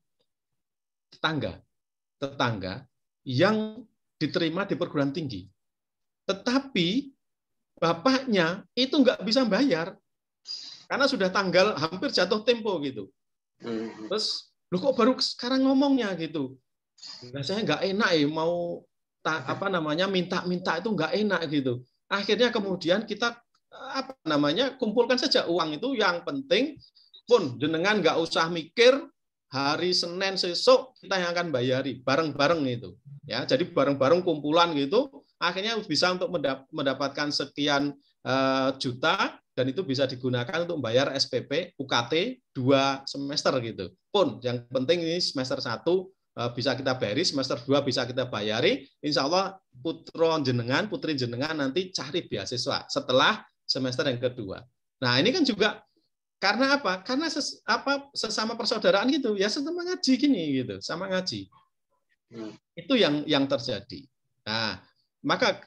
tetangga yang diterima di perguruan tinggi. Tetapi bapaknya itu nggak bisa bayar karena sudah tanggal hampir jatuh tempo gitu. Terus, lu kok baru sekarang ngomongnya gitu? Nah, saya nggak enak ya mau minta-minta itu nggak enak gitu. Akhirnya kemudian kita kumpulkan saja uang itu, yang penting pun jenengan nggak usah mikir, hari Senin besok kita yang akan bayari bareng-bareng itu. Ya, jadi bareng-bareng kumpulan gitu, akhirnya bisa untuk mendapatkan sekian juta, dan itu bisa digunakan untuk membayar SPP UKT 2 semester gitu. Pun yang penting ini semester 1 bisa kita bayari, semester 2 bisa kita bayari. Insya Allah putri jenengan nanti cari beasiswa setelah semester yang kedua. Nah, ini kan juga karena apa? Karena sesama persaudaraan gitu, ya sama ngaji gini gitu, sama ngaji. Itu yang terjadi. Nah, maka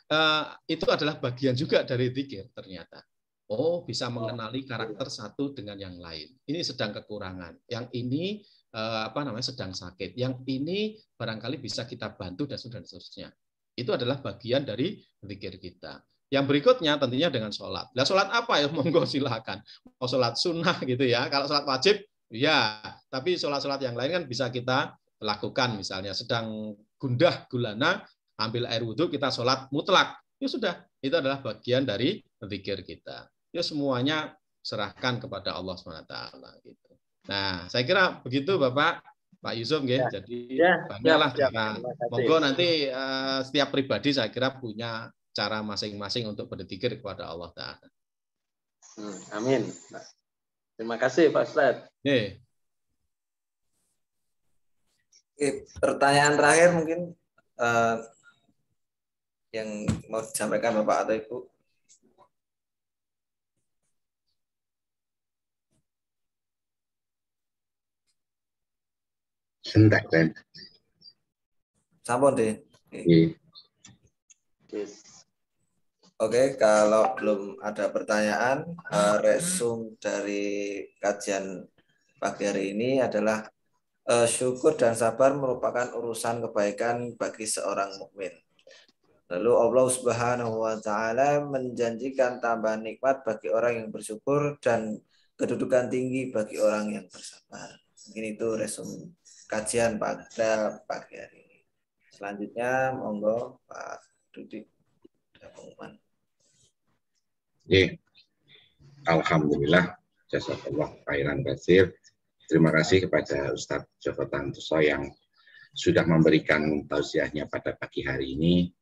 itu adalah bagian juga dari dzikir ternyata. Oh, bisa mengenali karakter satu dengan yang lain. Ini sedang kekurangan. Yang ini sedang sakit. Yang ini barangkali bisa kita bantu dan seterusnya. Itu adalah bagian dari dzikir kita. Yang berikutnya tentunya dengan sholat. Nah, sholat apa ya? Monggo silakan. Mau sholat sunnah gitu ya. Kalau sholat wajib, ya. Tapi sholat-sholat yang lain kan bisa kita lakukan. Misalnya sedang gundah gulana, ambil air wudhu, kita sholat mutlak. Ya sudah, itu adalah bagian dari dzikir kita. Ya semuanya serahkan kepada Allah SWT. Gitu. Nah, saya kira begitu Bapak, Pak Yusuf, ya. Jadi banyaklah cara. Monggo nanti setiap pribadi saya kira punya cara masing-masing untuk berzikir kepada Allah Ta'ala. Amin. Terima kasih Pak Ustadz. Pertanyaan terakhir mungkin yang mau disampaikan Bapak atau Ibu. Sentak kan? Sampun deh. Oke, kalau belum ada pertanyaan, resume dari kajian pagi hari ini adalah syukur dan sabar merupakan urusan kebaikan bagi seorang mukmin. Lalu Allah Subhanahu wa Ta'ala menjanjikan tambahan nikmat bagi orang yang bersyukur dan kedudukan tinggi bagi orang yang bersabar. Mungkin itu resume kajian pada pagi hari ini. Selanjutnya, monggo Pak Dudi. Alhamdulillah, jazakallah khairan katsir. Terima kasih kepada Ustadz Joko Santoso yang sudah memberikan tausiahnya pada pagi hari ini.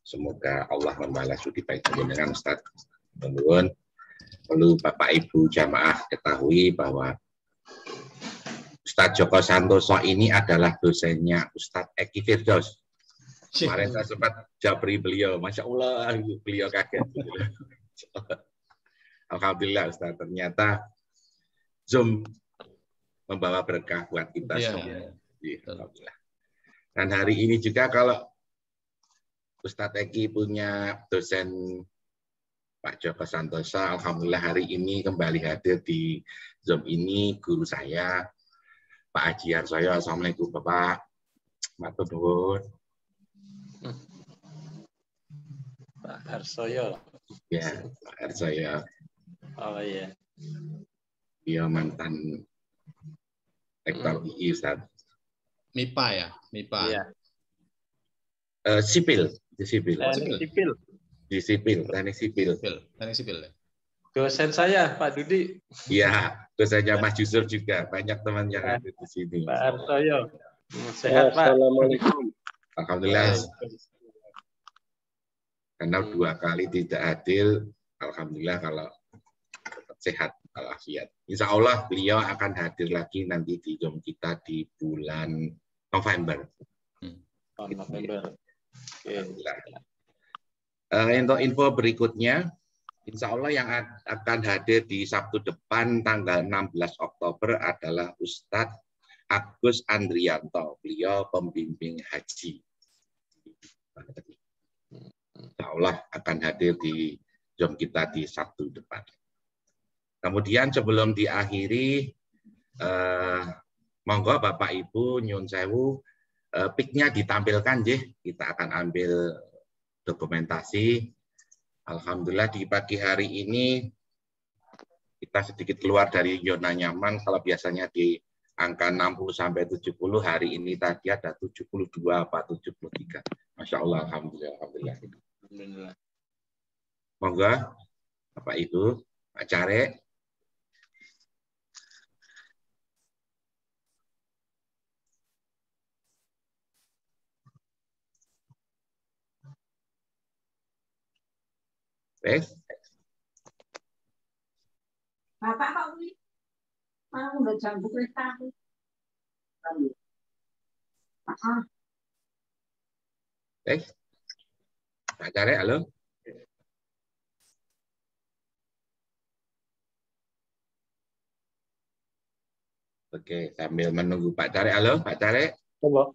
Semoga Allah membalas budi baik dengan Ustadz. Perlu Bapak Ibu jamaah ketahui bahwa Ustadz Joko Santoso ini adalah dosennya Ustadz Eki Firdaus. Kemarin saya sempat japri beliau, Masya Allah, beliau kaget. Alhamdulillah Ustadz, ternyata Zoom membawa berkah buat kita semua. Alhamdulillah. Dan hari ini juga kalau Ustadz Eki punya dosen Pak Joko Santoso, alhamdulillah hari ini kembali hadir di Zoom ini guru saya, Pak Haji Harsoyo. Assalamualaikum Bapak. Matur nuwun. Pak Harsoyo. Ya, Pak Harsoyo. Oh iya. Dia mantan rektor UI, Ustaz. MIPA ya, MIPA. Iya. Sipil, di sipil. Di sipil, teknik sipil. Teknik sipil ya. Dosen saya, Pak Dudi. Iya, dosennya Mas Yusuf juga. Banyak teman yang ada di sini. Pak Harsoyo. Sehat, Pak. Assalamualaikum. Alhamdulillah. Karena 2 kali tidak hadir, alhamdulillah kalau tetap sehat, walafiat. Insya Allah beliau akan hadir lagi nanti di Zoom kita di bulan November. November. Untuk info berikutnya, insya Allah yang akan hadir di Sabtu depan tanggal 16 Oktober adalah Ustadz Agus Andrianto. Beliau pembimbing haji. Insya Allah akan hadir di Zoom kita di Sabtu depan. Kemudian sebelum diakhiri, monggo Bapak Ibu nyun sewu, pic-nya ditampilkan, kita akan ambil dokumentasi. Alhamdulillah di pagi hari ini kita sedikit keluar dari zona nyaman. Kalau biasanya di angka 60 sampai 70, hari ini tadi ada 72 apa 73. Masya Allah, alhamdulillah, alhamdulillah. Alhamdulillah. Monggo Bapak Ibu, Pak Care. Wes. Bapak Pak Uli, mau udah jam kereta. Wes. Pak Care, halo. Oke, sambil menunggu Pak Care, halo Pak Care. Coba.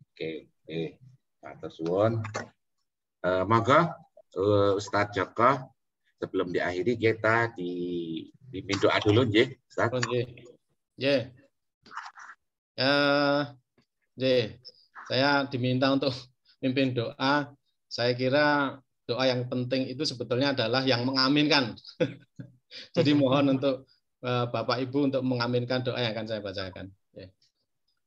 Oke, Pak Suwon. Monggo Ustadz Joko, sebelum diakhiri kita dipimpin doa dulu, nggih, Ustaz. Nggih. Saya diminta untuk mimpin doa. Saya kira doa yang penting itu sebetulnya adalah yang mengaminkan. Jadi mohon untuk Bapak Ibu untuk mengaminkan doa yang akan saya bacakan.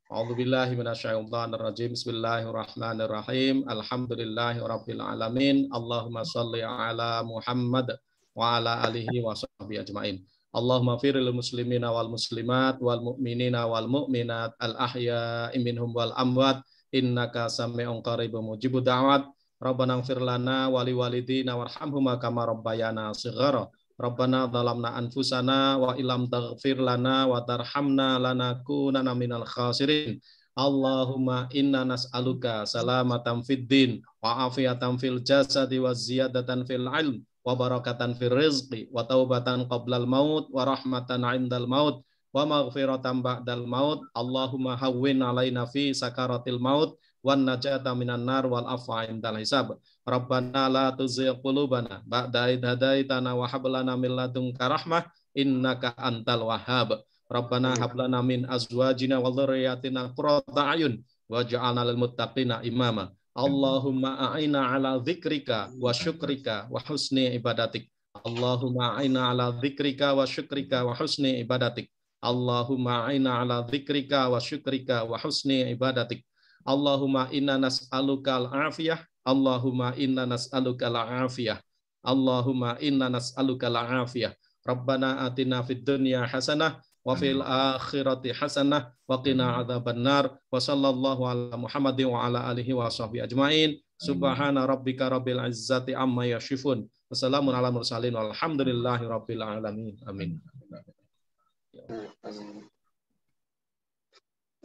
A'udzubillahi minasyaitonirrajim. Bismillahirrahmanirrahim. Alhamdulillahirabbil alamin. Allahumma shalli ala Muhammad wa ala alihi wa sahbihi ajmain. Allahumma firil muslimina wal muslimat wal mu'minina wal mu'minat al ahya'i minhum wal amwat innaka sami'un qaribun mujibud da'wat. Rabbana ighfir lana wa liwalidina warhamhuma kama rabbayana shighara. Rabbana zalamna anfusana wa illam taghfir lana wa tarhamna lanakunanna minal khasirin. Allahumma inna nas'aluka salamatan fid din wa afiyatan fil jasadi wa ziyadatan fil ilm wa barakatan fil rizqi wa taubatan qablal maut wa rahmatan 'indal maut wa maghfiratan ba'dal maut. Allahumma hawwin 'alaina fi sakaratil maut wan najata minan nar wal afwa 'indal hisab. Rabbana la tuzigh qulubana ba'da idh hadaitana wa hab lana min ladunka rahmah innaka antal wahhab. Rabbana hab lana min azwajina wa dhurriyyatina qurrata a'yun waj'alna lil muttaqina imama. Allahumma a'ina ala dzikrika wa syukrika wa husni ibadatik. Allahumma a'ina ala dzikrika wa syukrika wa husni ibadatik. Allahumma a'ina ala dzikrika wa syukrika wa husni ibadatik. Allahumma inna nas'aluka al-afiyah. Allahumma inna nas'aluka al-afiyah. Allahumma inna nas'aluka al-afiyah. Rabbana atina fid dunya hasanah wa fil akhirati hasanah wa qina adzabannar. Wa sallallahu ala Muhammadin wa ala alihi wa sahbihi ajmain. Subhana rabbika rabbil izzati amma yasifun. Wassalamun ala mursalin walhamdulillahi rabbil alamin. Amin.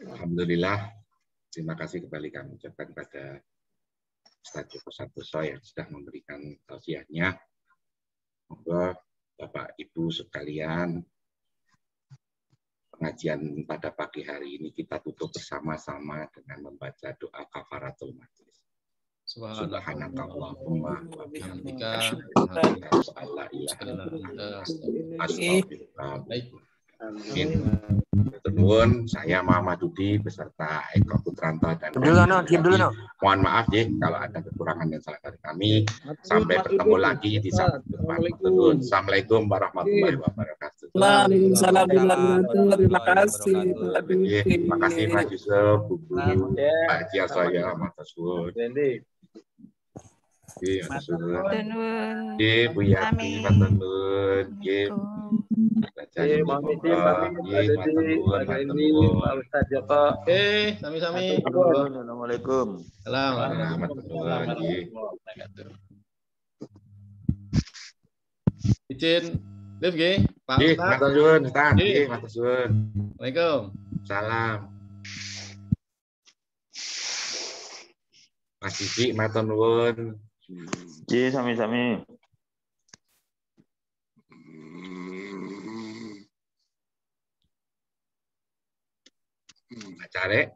Alhamdulillah. Terima kasih kembali kami ucapkan pada Ustaz Joko Santoso yang sudah memberikan tausiahnya. Semoga Bapak Ibu sekalian, pengajian pada pagi hari ini kita tutup bersama-sama dengan membaca doa kafaratul majlis. Subhanakallahumma wa bihamdika asyhadu an la ilaha illa anta astaghfiruka. Amin. Nuwun, saya Muhammad Dudi beserta Eko Putranto dan mohon maaf ya kalau ada kekurangan dan salah dari kami. Sampai bertemu lagi di saat depan. Assalamualaikum warahmatullahi wabarakatuh. Waalaikumsalam terima kasih. Terima kasih Pak Yusuf, Bu Guru, Pak Cia saya, Mas Taswud. Mas Taswud. Bu Yati, Mas Taswud. Sami-sami. Assalamualaikum. Warahmatullahi. Izin, live nggih, Pak Ustaz. Matur nuwun, Ustaz. Nggih, matur nuwun. Waalaikumsalam. Salam. Mas Didi, matur nuwun. Nggih, sami-sami. Acare.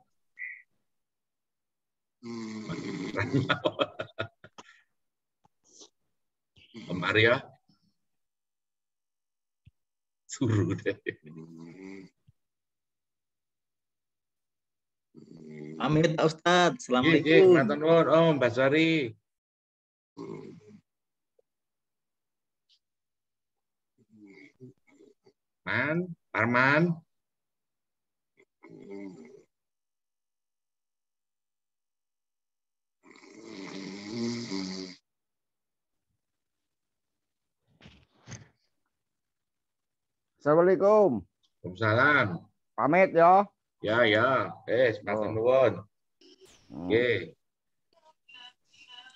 Maria. Suruh deh. Pamit Pak Ustadz. Assalamualaikum. Assalamualaikum. Om Mbak Sari. Arman. Assalamualaikum. Waalaikumsalam. Pamit ya. Ya. Semanten nuwun. Oke.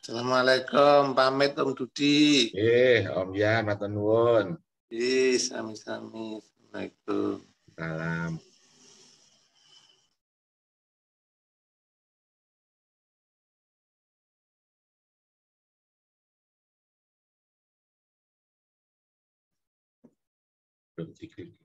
Assalamualaikum, pamit Om Dudi. Om ya, matur nuwun. Sami-sami. Assalamualaikum. Salam. Belum diklik.